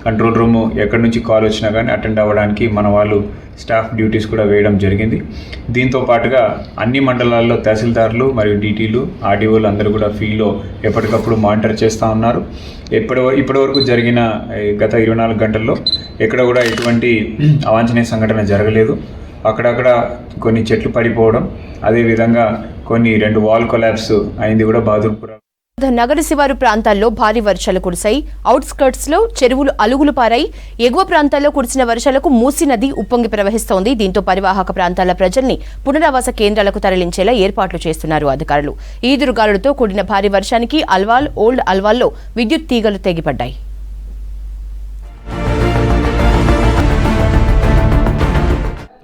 కంట్రోల్ రూమ్ ఎక్కడి నుంచి కాల్ వచ్చినా కానీ అటెండ్ అవ్వడానికి మన వాళ్ళు స్టాఫ్ డ్యూటీస్ కూడా వేయడం జరిగింది. దీంతో పాటుగా అన్ని మండలాల్లో తహసీల్దార్లు మరియు డీటీలు ఆర్డీఓలు అందరూ కూడా ఫీల్డ్లో ఎప్పటికప్పుడు మానిటర్ చేస్తూ ఉన్నారు. ఇప్పటి వరకు జరిగిన గత 24 గంటల్లో ఎక్కడ కూడా ఎటువంటి అవాంఛనీయ సంఘటన జరగలేదు. అక్కడక్కడ కొన్ని చెట్లు పడిపోవడం, అదేవిధంగా కొన్ని 2 వాల్ కొలాప్స్ అయింది కూడా బహదూర్పుర నగర శివారు ప్రాంతాల్లో భారీ వర్షాలు కురిశాయి. అవుట్స్కర్ట్స్ లో చెరువులు అలుగులు పారాయి. ఎగువ ప్రాంతాల్లో కురిసిన వర్షాలకు మూసీ నది ఉప్పొంగి ప్రవహిస్తోంది. దీంతో పరివాహక ప్రాంతాల ప్రజల్ని పునరావాస కేంద్రాలకు తరలించేలా ఏర్పాట్లు చేస్తున్నారు అధికారులు. ఈదురుగాలులతో కూడిన భారీ వర్షానికి అల్వాల్, ఓల్డ్ అల్వాల్లో విద్యుత్ తీగలు తెగిపడ్డాయి.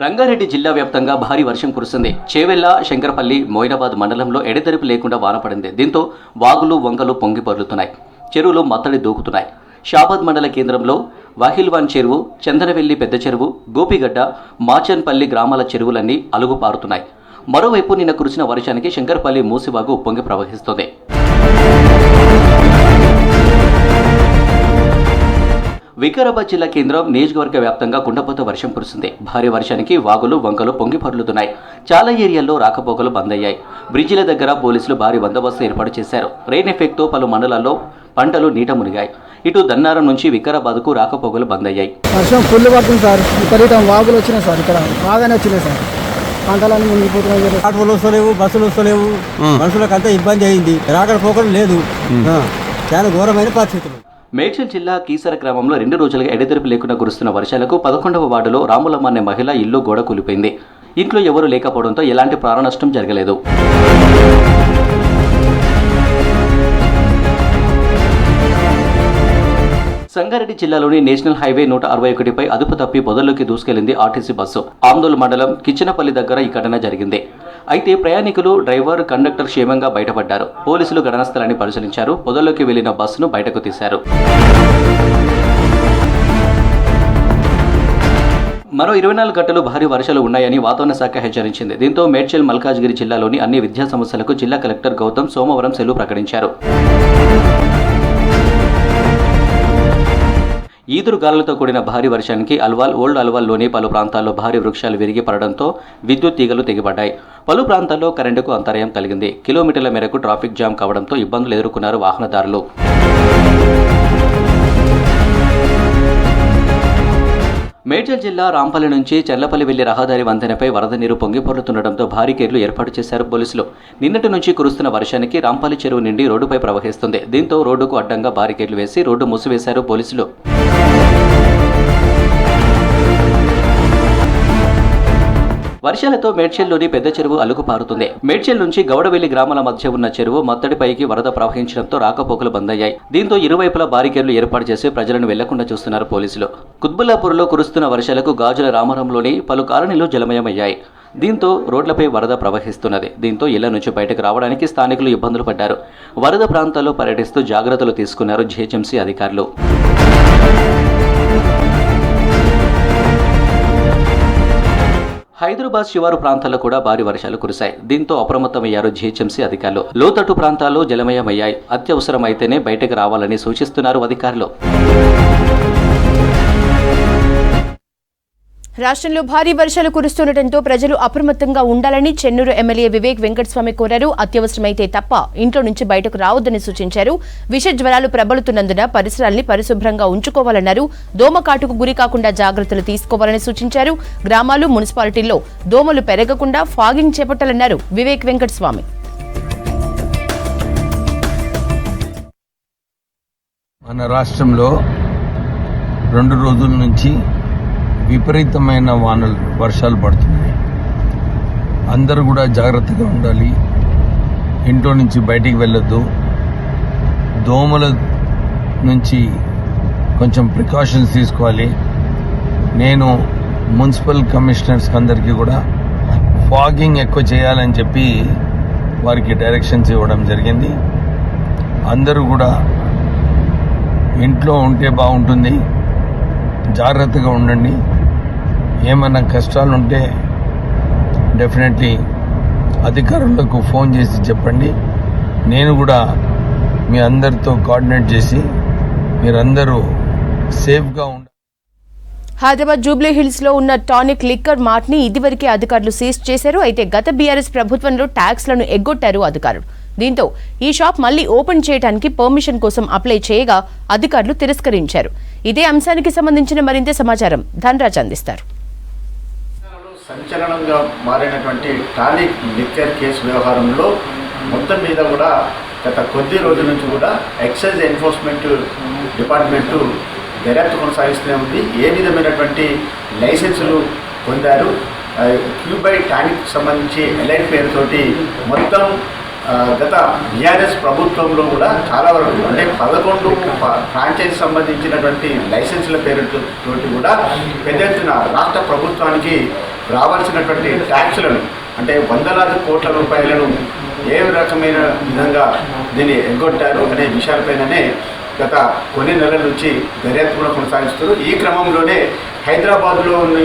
రంగారెడ్డి జిల్లా వ్యాప్తంగా భారీ వర్షం కురుస్తుంది. చేవెళ్ల, శంకరపల్లి, మోయినాబాద్ మండలంలో ఎడతెరిపి లేకుండా వాన పడింది. దీంతో వాగులు, వంకలు పొంగి పొర్లుతున్నాయి. చెరువులు మత్తడి దూకుతున్నాయి. షాబాద్ మండల కేంద్రంలో వాహిల్వాన్ చెరువు, చందనవెల్లి పెద్ద చెరువు, గోపిగడ్డ, మాచన్పల్లి గ్రామాల చెరువులన్నీ అలుగు పారుతున్నాయి. మరోవైపు నిన్న కురిసిన వర్షానికి శంకరపల్లి మూసివాగు పొంగి ప్రవహిస్తోంది. వికారాబాద్ జిల్లా కేంద్రం నియోజకవర్గ వ్యాప్తంగా కుండపోత వర్షం కురుస్తుంది. భారీ వర్షానికి వాగులు, వంకలు పొంగి పొర్లుతున్నాయి. చాలా ఏరియాల్లో రాకపోకలు బంద్ అయ్యాయి. బ్రిడ్జిల దగ్గర పోలీసులు భారీ బందోబస్తు ఏర్పాటు చేశారు. రెయిన్ ఎఫెక్ట్తో పలు మండలాల్లో పంటలు నీట మునిగాయి. ఇటు దన్నారం నుంచి వికారాబాద్కు రాకపోకలు బంద్ అయ్యాయి. వర్షం ఫుల్ పడుతుంది సార్, విపరీతం వాగులు వచ్చినాయి సార్, ఇక్కడ బాగానే వచ్చినాయి సార్. పంటలన్నీ మునిగిపోతున్నాయి. ఆటోలు వస్తలేవు, బస్సులు వస్తలేవు, మనుషులకు అంతా ఇబ్బంది అయింది. రాకడ పోకడం లేదు, చాలా ఘోరమైన పరిస్థితులు. మేడ్చల్ జిల్లా కీసర గ్రామంలో 2 రోజులుగా ఎడతెరిపి లేకుండా కురుస్తున్న వర్షాలకు 11వ వార్డులో రాములమ్మ అనే మహిళ ఇల్లు గోడ కూలిపోయింది. ఇంట్లో ఎవరూ లేకపోవడంతో ఎలాంటి ప్రాణ నష్టం జరగలేదు. సంగారెడ్డి జిల్లాలోని నేషనల్ హైవే 161పై అదుపు తప్పి పొదల్లోకి దూసుకెళ్లింది ఆర్టీసీ బస్సు. ఆందోళన మండలం కిచ్చనపల్లి దగ్గర ఈ ఘటన జరిగింది. అయితే ప్రయాణికులు, డ్రైవర్, కండక్టర్ క్షేమంగా బయటపడ్డారు. పోలీసులు ఘటనా స్థలాన్ని పరిశీలించారు. పొదల్లోకి వెళ్లిన బస్సును బయటకు తీశారు. మరో 24 గంటలు భారీ వర్షాలు ఉన్నాయని వాతావరణ శాఖ హెచ్చరించింది. దీంతో మేడ్చల్, మల్కాజ్గిరి జిల్లాలోని అన్ని విద్యా సంస్థలకు జిల్లా కలెక్టర్ గౌతమ్ సోమవారం సెలవు ప్రకటించారు. ఈదురుగాలులతో కూడిన భారీ వర్షానికి ఓల్డ్ అల్వాల్లోని పలు ప్రాంతాల్లో భారీ వృక్షాలు విరిగి పడడంతో విద్యుత్ తీగలు తెగిపడ్డాయి. పలు ప్రాంతాల్లో కరెంటుకు అంతరాయం కలిగింది. కిలోమీటర్ల మేరకు ట్రాఫిక్ జామ్ కావడంతో ఇబ్బందులు ఎదుర్కొన్నారు వాహనదారులు. మేడ్చల్ జిల్లా రాంపల్లి నుంచి చెర్లపల్లి వెళ్లే రహదారి వంతెనపై వరద నీరు పొంగిపొర్లుతుండటంతో భారీ గేట్లు ఏర్పాటు చేశారు పోలీసులు. నిన్నటి నుంచి కురుస్తున్న వర్షానికి రాంపల్లి చెరువు నిండి రోడ్డుపై ప్రవహిస్తుంది. దీంతో రోడ్డుకు అడ్డంగా భారీ గేట్లు వేసి రోడ్డు మూసివేశారు పోలీసులు. వర్షాలతో మేడ్చల్లోని పెద్ద చెరువు అలుగుపారుతుంది. మేడ్చల్ నుంచి గౌడవెల్లి గ్రామాల మధ్య ఉన్న చెరువు మత్తడిపైకి వరద ప్రవహించడంతో రాకపోకలు బంద్ అయ్యాయి. దీంతో ఇరువైపులా బారికేడ్లు ఏర్పాటు చేసి ప్రజలను వెళ్లకుండా చూస్తున్నారు పోలీసులు. కుత్బుల్లాపూర్లో కురుస్తున్న వర్షాలకు గాజుల రామారంలోని పలు కాలనీలు జలమయమయ్యాయి. దీంతో రోడ్లపై వరద ప్రవహిస్తున్నది. దీంతో ఇళ్ల నుంచి బయటకు రావడానికి స్థానికులు ఇబ్బందులు పడ్డారు. వరద ప్రాంతాల్లో పర్యటిస్తూ జాగ్రత్తలు తీసుకున్నారు జీహెచ్ఎంసీ అధికారులు. హైదరాబాద్ శివారు ప్రాంతాల్లో కూడా భారీ వర్షాలు కురిశాయి. దీంతో అప్రమత్తమయ్యారు జీహెచ్ఎంసీ అధికారులు. లోతట్టు ప్రాంతాల్లో జలమయమయ్యాయి. అత్యవసరమైతేనే బయటకు రావాలని సూచిస్తున్నారు అధికారులు. రాష్ట్రంలో భారీ వర్షాలు కురుస్తుండటంతో ప్రజలు అప్రమత్తంగా ఉండాలని చెన్నూరు ఎమ్మెల్యే వివేక్ వెంకటస్వామి కోరారు. అత్యవసరమైతే తప్ప ఇంట్లో నుంచి బయటకు రావద్దని సూచించారు. విష జ్వరాలు ప్రబలుతున్నందున పరిసరాల్ని పరిశుభ్రంగా ఉంచుకోవాలన్నారు. దోమకాటుకు గురి కాకుండా జాగ్రత్తలు తీసుకోవాలని సూచించారు. గ్రామాలు, మున్సిపాలిటీల్లో దోమలు పెరగకుండా ఫాగింగ్ చేపట్టాలన్నారు వివేక్ వెంకటస్వామి. మన రాష్ట్రంలో 2 రోజుల నుంచి విపరీతమైన వర్షాలు పడుతున్నాయి. అందరూ కూడా జాగ్రత్తగా ఉండాలి. ఇంట్లో నుంచి బయటికి వెళ్ళొద్దు. దోమల నుంచి కొంచెం ప్రికాషన్స్ తీసుకోవాలి. నేను మున్సిపల్ కమిషనర్స్ అందరికీ కూడా ఫాగింగ్ ఎక్కువ చేయాలని చెప్పి వారికి డైరెక్షన్స్ ఇవ్వడం జరిగింది. అందరూ కూడా ఇంట్లో ఉంటే బాగుంటుంది. జాగ్రత్తగా ఉండండి. ఏమైనా కష్టాలుంటే డెఫినెట్లీ అధికారులకు ఫోన్ చేసి చెప్పండి. నేను కూడా మీ అందరితో కోఆర్డినేట్ చేసి మీరందరూ సేఫ్గా ఉండాలి. హైదరాబాద్ జూబ్లీ హిల్స్ లో ఉన్న టానిక్ లిక్కర్ మార్ట్ ని ఇదివరకే అధికారులు సీజ్ చేశారు. అయితే గత బీఆర్ఎస్ ప్రభుత్వంలో ట్యాక్స్లను ఎగ్గొట్టారు అధికారులు. దీంతో ఈ షాప్ మళ్లీ ఓపెన్ చేయడానికి పర్మిషన్ కోసం అప్లై చేయగా అధికారులు తిరస్కరించారు. ఇదే అంశానికి సంబంధించిన మరింత సమాచారం ధనరాజ్ అందిస్తారు. సంచలనంగా మారినటువంటి టానిక్ లిక్కర్ కేసు వ్యవహారంలో మొత్తం మీద కూడా గత కొద్ది రోజుల నుంచి కూడా ఎక్సైజ్ ఎన్ఫోర్స్మెంట్ డిపార్ట్మెంటు దర్యాప్తు కొనసాగిస్తూనే ఉంది. ఏ విధమైనటువంటి లైసెన్సులు పొందారు, క్యూబై టానిక్ సంబంధించి ఎలైట్ పేరుతోటి మొత్తం గత బీఆర్ఎస్ ప్రభుత్వంలో కూడా చాలా వరకు అంటే 11 ఫ్రాంచైజీ సంబంధించినటువంటి లైసెన్సుల పేరుతోటి కూడా పెద్ద ఎత్తున రాష్ట్ర ప్రభుత్వానికి రావాల్సినటువంటి ట్యాక్సులను అంటే వందలాది కోట్ల రూపాయలను ఏ రకమైన విధంగా దీన్ని ఎగ్గొట్టారు అనే విషయాలపైననే గత కొన్ని నెలల నుంచి దర్యాప్తు కూడా కొనసాగిస్తారు. ఈ క్రమంలోనే హైదరాబాద్లో ఉన్న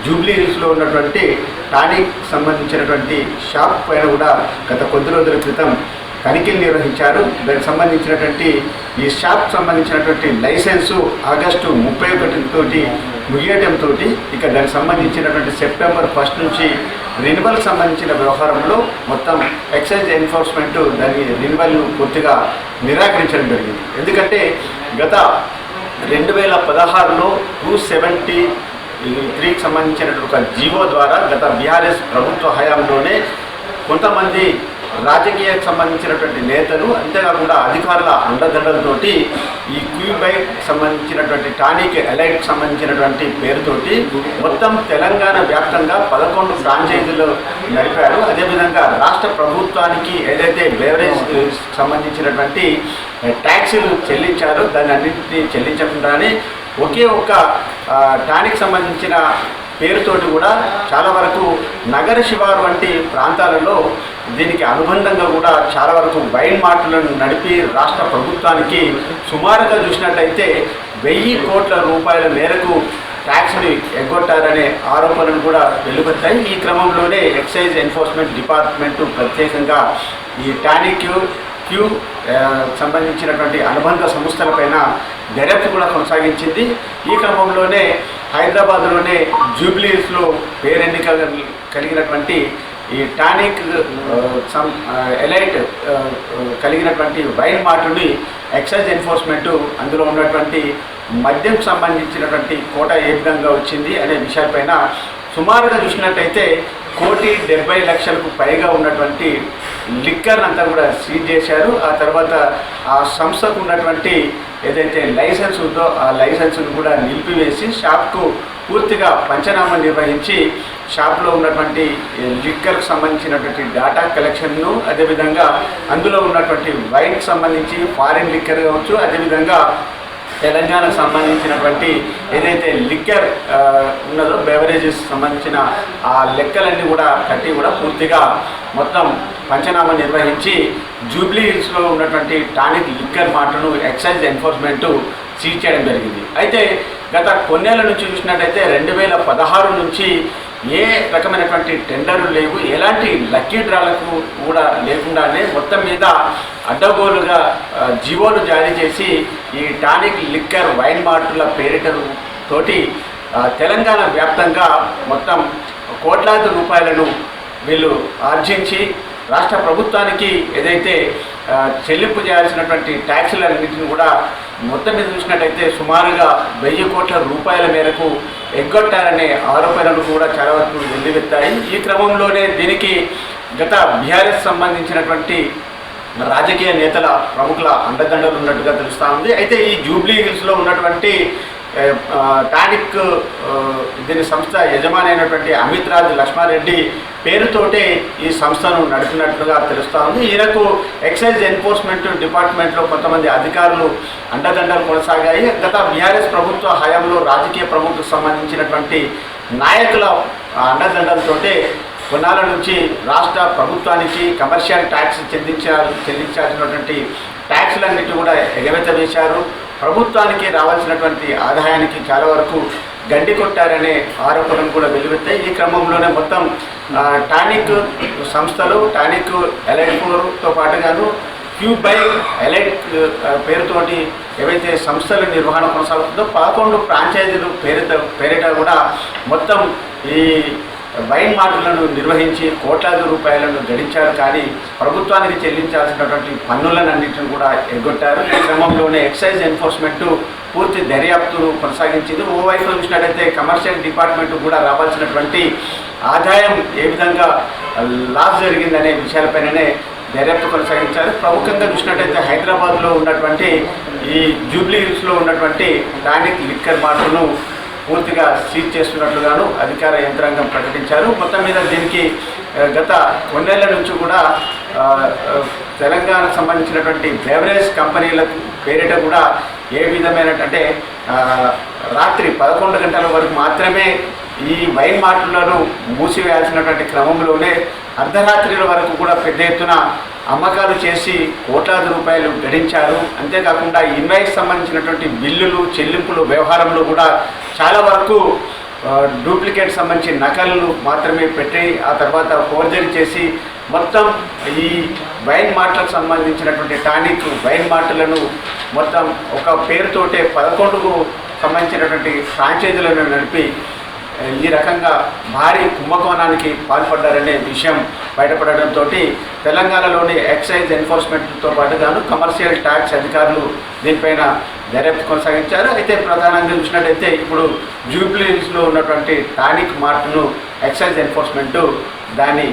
జూబ్లీ హిల్స్లో ఉన్నటువంటి టానిక్ సంబంధించినటువంటి షాప్ పైన కూడా గత కొద్ది రోజుల క్రితం తనిఖీలు నిర్వహించారు. దానికి సంబంధించినటువంటి ఈ షాప్ సంబంధించినటువంటి లైసెన్సు ఆగస్టు 31 తోటి ముగియడంతో ఇక దానికి సంబంధించినటువంటి సెప్టెంబర్ 1 నుంచి రెన్యువల్ సంబంధించిన వ్యవహారంలో మొత్తం ఎక్సైజ్ ఎన్ఫోర్స్మెంట్ దాని రెన్యువల్ పూర్తిగా నిరాకరించడం జరిగింది. ఎందుకంటే గత 2016లో 273కి సంబంధించినటువంటి ఒక జీవో ద్వారా గత బీఆర్ఎస్ ప్రభుత్వ హయాంలోనే కొంతమంది రాజకీయాలకు సంబంధించినటువంటి నేతలు అంతేకాకుండా అధికారుల అండదండలతోటి ఈ క్యూబై సంబంధించినటువంటి టానిక్ ఎలైట్కి సంబంధించినటువంటి పేరుతోటి మొత్తం తెలంగాణ వ్యాప్తంగా 11 ఫ్రాంచైజీలు నడిపారు. అదేవిధంగా రాష్ట్ర ప్రభుత్వానికి ఏదైతే బెవరేజ్ సంబంధించినటువంటి ట్యాక్సీలు చెల్లించారో దాన్ని అన్నింటినీ చెల్లించకుండానే ఒకే ఒక టానిక్ సంబంధించిన పేరుతోటి కూడా చాలా వరకు నగర శివారు వంటి ప్రాంతాలలో దీనికి అనుబంధంగా కూడా చాలా వరకు వైన్ మార్టులను నడిపి రాష్ట్ర ప్రభుత్వానికి సుమారుగా చూసినట్టయితే 1000 కోట్ల రూపాయల మేరకు ట్యాక్స్ని ఎగ్గొట్టారనే ఆరోపణలు కూడా వెలువచ్చాయి. ఈ క్రమంలోనే ఎక్సైజ్ ఎన్ఫోర్స్మెంట్ డిపార్ట్మెంటు ప్రత్యేకంగా ఈ టానిక్ సంబంధించినటువంటి అనుబంధ సంస్థలపైన దర్యాప్తు కూడా కొనసాగించింది. ఈ క్రమంలోనే హైదరాబాద్లోనే జూబ్లీస్లో పేరెన్నిక కలిగినటువంటి ఈ టానిక్ ఎలైట్ కలిగినటువంటి వైన్ మార్టుని ఎక్సైజ్ ఎన్ఫోర్స్మెంట్ అందులో ఉన్నటువంటి మద్యం సంబంధించినటువంటి కోట ఏ విధంగా వచ్చింది అనే విషయాలపైన సుమారుగా చూసినట్టయితే 1,70,00,000కు పైగా ఉన్నటువంటి లిక్కర్ అంతా కూడా సీజ్ చేశారు. ఆ తర్వాత ఆ సంస్థకు ఉన్నటువంటి ఏదైతే లైసెన్స్ ఉందో ఆ లైసెన్స్ను కూడా నిలిపివేసి షాప్కు పూర్తిగా పంచనామా నిర్వహించి షాప్లో ఉన్నటువంటి లిక్కర్కు సంబంధించినటువంటి డేటా కలెక్షన్ను, అదేవిధంగా అందులో ఉన్నటువంటి వైన్కి సంబంధించి ఫారిన్ లిక్కర్ కావచ్చు, అదేవిధంగా తెలంగాణకు సంబంధించినటువంటి ఏదైతే లిక్కర్ ఉన్నదో బెవరేజెస్ సంబంధించిన ఆ లెక్కలన్నీ కూడా కట్టి కూడా పూర్తిగా మొత్తం పంచనామా నిర్వహించి జూబ్లీ హిల్స్లో ఉన్నటువంటి టానిక్ లిక్కర్ మార్టును ఎక్సైజ్ ఎన్ఫోర్స్మెంట్ సీజ్ చేయడం జరిగింది. అయితే గత కొన్నేళ్ల నుంచి చూసినట్టయితే 2016 నుంచి ఏ రకమైనటువంటి టెండర్లు లేవు, ఎలాంటి లక్కీ డ్రాలకు కూడా లేకుండానే మొత్తం మీద అడ్డగోలుగా జీవోలు జారీ చేసి ఈ టానిక్ లిక్కర్ వైన్ మార్టుల పేరిటతోటి తెలంగాణ వ్యాప్తంగా మొత్తం కోట్లాది రూపాయలను వీళ్ళు ఆర్జించి రాష్ట్ర ప్రభుత్వానికి ఏదైతే చెల్లింపు చేయాల్సినటువంటి ట్యాక్సులన్నింటిని కూడా మొత్తం మీద చూసినట్టయితే సుమారుగా 1,000 కోట్ల రూపాయల మేరకు ఎగ్గొట్టారనే ఆరోపణలు కూడా చాలా వరకు వెల్లువెత్తాయి. ఈ క్రమంలోనే దీనికి గత బీఆర్ఎస్ సంబంధించినటువంటి రాజకీయ నేతల ప్రముఖుల అండదండలు ఉన్నట్టుగా తెలుస్తూ ఉంది. అయితే ఈ జూబ్లీ హిల్స్లో ఉన్నటువంటి టానిక్ దీని సంస్థ యజమాని అయినటువంటి అమిత్ రాజ్ లక్ష్మారెడ్డి పేరుతోటే ఈ సంస్థను నడిపినట్లుగా తెలుస్తూ ఉంది. ఈయనకు ఎక్సైజ్ ఎన్ఫోర్స్మెంట్ డిపార్ట్మెంట్లో కొంతమంది అధికారులు అండదండలు కొనసాగాయి. గత బీఆర్ఎస్ ప్రభుత్వ హయాంలో రాజకీయ ప్రముఖులకు సంబంధించినటువంటి నాయకుల అండదండలతోటే కొన్నాళ్ళ నుంచి రాష్ట్ర ప్రభుత్వానికి కమర్షియల్ ట్యాక్స్ చెల్లించాల్సినటువంటి ట్యాక్స్లన్నిటి కూడా ఎగవేత వేశారు. ప్రభుత్వానికి రావాల్సినటువంటి ఆదాయానికి చాలా వరకు గండి కొట్టారనే ఆరోపణలు కూడా వెలువెత్తాయి. ఈ క్రమంలోనే మొత్తం టానిక్ సంస్థలు టానిక్ ఎలైట్తో పాటుగాను క్యూబై ఎలైట్ పేరుతోటి ఏవైతే సంస్థల నిర్వహణ కొనసాగుతుందో 11 ఫ్రాంచైజీలు పేరిట కూడా మొత్తం ఈ వైన్ మార్టులను నిర్వహించి కోట్లాది రూపాయలను గడించారు. కానీ ప్రభుత్వానికి చెల్లించాల్సినటువంటి పన్నులన్నింటిని కూడా ఎగ్గొట్టారు. ఈ క్రమంలోనే ఎక్సైజ్ ఎన్ఫోర్స్మెంట్ పూర్తి దర్యాప్తును కొనసాగించింది. ఓవైపు చూసినట్టయితే కమర్షియల్ డిపార్ట్మెంట్ కూడా రావాల్సినటువంటి ఆదాయం ఏ విధంగా లాస్ జరిగిందనే విషయాలపైననే దర్యాప్తు కొనసాగించారు. ప్రముఖంగా చూసినట్టయితే హైదరాబాద్లో ఉన్నటువంటి ఈ జూబ్లీ హిల్స్లో ఉన్నటువంటి టానిక్ లిక్కర్ మార్టును పూర్తిగా సీజ్ చేస్తున్నట్లుగాను అధికార యంత్రాంగం ప్రకటించారు. మొత్తం మీద దీనికి గత కొన్నేళ్ల నుంచి కూడా తెలంగాణకు సంబంధించినటువంటి బెవరేజ్ కంపెనీల పేరిట కూడా ఏ విధమైన అంటే రాత్రి 11 గంటల వరకు మాత్రమే ఈ వైన్ మార్టులను మూసివేయాల్సినటువంటి క్రమంలోనే అర్ధరాత్రుల వరకు కూడా పెద్ద ఎత్తున అమ్మకాలు చేసి కోట్లాది రూపాయలు గడించారు. అంతేకాకుండా ఇన్వాయిస్ సంబంధించినటువంటి బిల్లులు చెల్లింపులు వ్యవహారంలో కూడా చాలా వరకు డూప్లికేట్ సంబంధించిన నకలు మాత్రమే పెట్టి ఆ తర్వాత ఫోర్జరీ చేసి మొత్తం ఈ వైన్ మార్ట్లకు సంబంధించినటువంటి టానిక్ వైన్ మార్టులను మొత్తం ఒక పేరుతోటే 11కు సంబంధించినటువంటి ఫ్రాంచైజీలను నడిపి ఈ రకంగా భారీ కుంభకోణానికి పాల్పడ్డారనే విషయం బయటపడడంతో తెలంగాణలోని ఎక్సైజ్ ఎన్ఫోర్స్మెంట్తో పాటుగాను కమర్షియల్ ట్యాక్స్ అధికారులు దీనిపైన దర్యాప్తు కొనసాగించారు. అయితే ప్రధానంగా చూసినట్టయితే ఇప్పుడు జూబ్లీ హిల్స్లో ఉన్నటువంటి టానిక్ మార్ట్ను ఎక్సైజ్ ఎన్ఫోర్స్మెంట్ దాని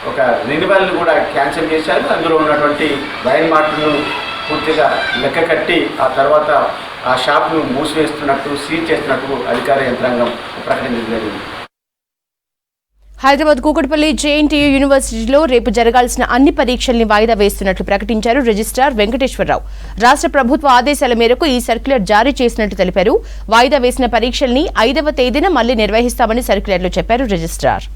ఒక రెన్యువల్ని కూడా క్యాన్సిల్ చేశారు. అందులో ఉన్నటువంటి వైన్ మార్ట్ను పూర్తిగా లెక్క కట్టి ఆ తర్వాత ఆ షాప్ను మూసివేస్తున్నట్టు సీజ్ చేస్తున్నట్టు అధికార యంత్రాంగం ప్రకటించడం జరిగింది. హైదరాబాద్ కూకట్పల్లి జేఎన్టీయూ యూనివర్సిటీలో రేపు జరగాల్సిన అన్ని పరీక్షల్ని వాయిదా వేస్తున్నట్లు ప్రకటించారు రిజిస్ట్రార్ వెంకటేశ్వరరావు. రాష్ట్ర ప్రభుత్వ ఆదేశాల మేరకు ఈ సర్క్యులర్ జారీ చేసినట్టు తెలిపారు. వాయిదా వేసిన పరీక్షల్ని 5వ తేదీన మళ్లీ నిర్వహిస్తామని సర్క్యులర్లో చెప్పారు రిజిస్ట్రార్.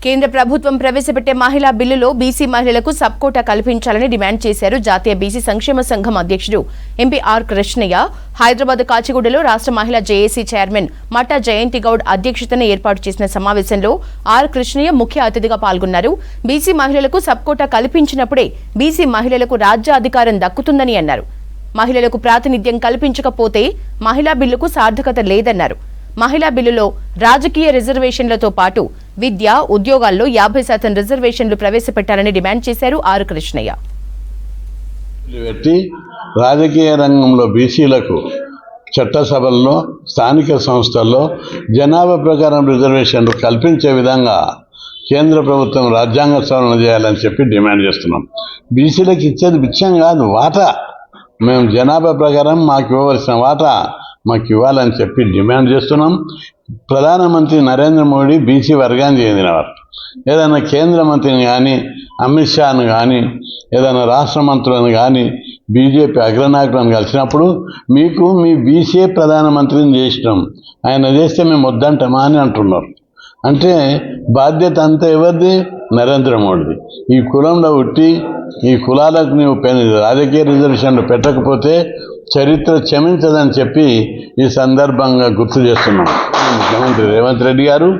కేంద్ర ప్రభుత్వం ప్రవేశపెట్టే మహిళా బిల్లులో బీసీ మహిళలకు సబ్ కోటా కల్పించాలని డిమాండ్ చేశారు జాతీయ బీసీ సంక్షేమ సంఘం అధ్యక్షుడు ఎంపీ ఆర్ కృష్ణయ్య. హైదరాబాద్ కాచిగూడలో రాష్ట్ర మహిళా జేఏసీ చైర్మన్ మట్టా జయంతి గౌడ్ అధ్యక్షతన ఏర్పాటు చేసిన సమావేశంలో ఆర్ కృష్ణయ్య ముఖ్య అతిథిగా పాల్గొన్నారు. బీసీ మహిళలకు సబ్ కోటా కల్పించినప్పుడే బీసీ మహిళలకు రాజ్యాధికారం దక్కుతుందని అన్నారు. మహిళలకు ప్రాతినిధ్యం కల్పించకపోతే మహిళా బిల్లుకు సార్థకత లేదన్నారు. మహిళా బిల్లులో రాజకీయ రిజర్వేషన్లతో పాటు విద్య, ఉద్యోగాల్లో 50% రిజర్వేషన్లు ప్రవేశపెట్టాలని డిమాండ్ చేశారు ఆర్ కృష్ణయ్య. రాజకీయ రంగంలో బీసీలకు చట్టసభల్లో, స్థానిక సంస్థల్లో జనాభా ప్రకారం రిజర్వేషన్లు కల్పించే విధంగా కేంద్ర ప్రభుత్వం రాజ్యాంగ సవరణ చేయాలని చెప్పి డిమాండ్ చేస్తున్నాం. బీసీలకు ఇచ్చేది బిచ్చం కాదు, వాటా. మేము జనాభా ప్రకారం మాకు ఇవ్వవలసిన వాటా మాకు ఇవ్వాలని చెప్పి డిమాండ్ చేస్తున్నాం. ప్రధానమంత్రి నరేంద్ర మోడీ బీసీ వర్గానికి చెందినవారు. ఏదైనా కేంద్ర మంత్రిని కానీ, అమిత్ షాను కానీ, ఏదైనా రాష్ట్ర మంత్రులను కానీ, బీజేపీ అగ్రనాయకులను కలిసినప్పుడు మీకు మీ బీసీ ప్రధానమంత్రిని చేసినాం, ఆయన చేస్తే మేము వద్దంటామా అని అంటున్నారు. అంటే బాధ్యత అంతా ఎవరిది? నరేంద్ర మోడీది. ఈ కులంలో ఉట్టి ఈ కులాలకు నీవు రాజకీయ రిజర్వేషన్లు పెట్టకపోతే చరిత్ర క్షమించదని చెప్పి ఈ సందర్భంగా గుర్తు చేస్తున్నాం. ముఖ్యమంత్రి రేవంత్ రెడ్డి గారు,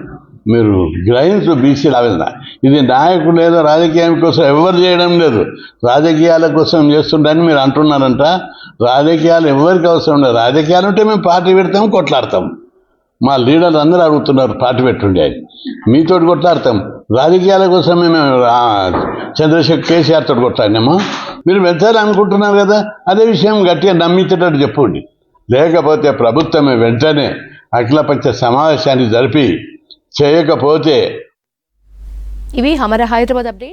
మీరు గ్రహించు బీసీ ఆవేదన. ఇది నాయకులు ఏదో రాజకీయం కోసం ఎవరు చేయడం లేదు, రాజకీయాల కోసం చేస్తుండని మీరు అంటున్నారంట. రాజకీయాలు ఎవరికి అవసరం లేదు. రాజకీయాలు ఉంటే మేము పార్టీ పెడతాం, కొట్లాడతాం. మా లీడర్లు అందరూ అడుగుతున్నారు పార్టీ పెట్టుండే అని. మీతోటి కొట్లాడతాం. రాజకీయాల కోసమే మేము చంద్రశేఖర్ కేసీఆర్ తోటి కొట్లాడినామా? మీరు వెళ్తారు అనుకుంటున్నారు కదా, అదే విషయం గట్టిగా నమ్మించేటట్టు చెప్పండి. లేకపోతే ప్రభుత్వమే వెంటనే అఖిలపక్ష సమావేశాన్ని జరిపి చేయకపోతే ఇవి హమరా హైదరాబాద్ అప్డేట్స్.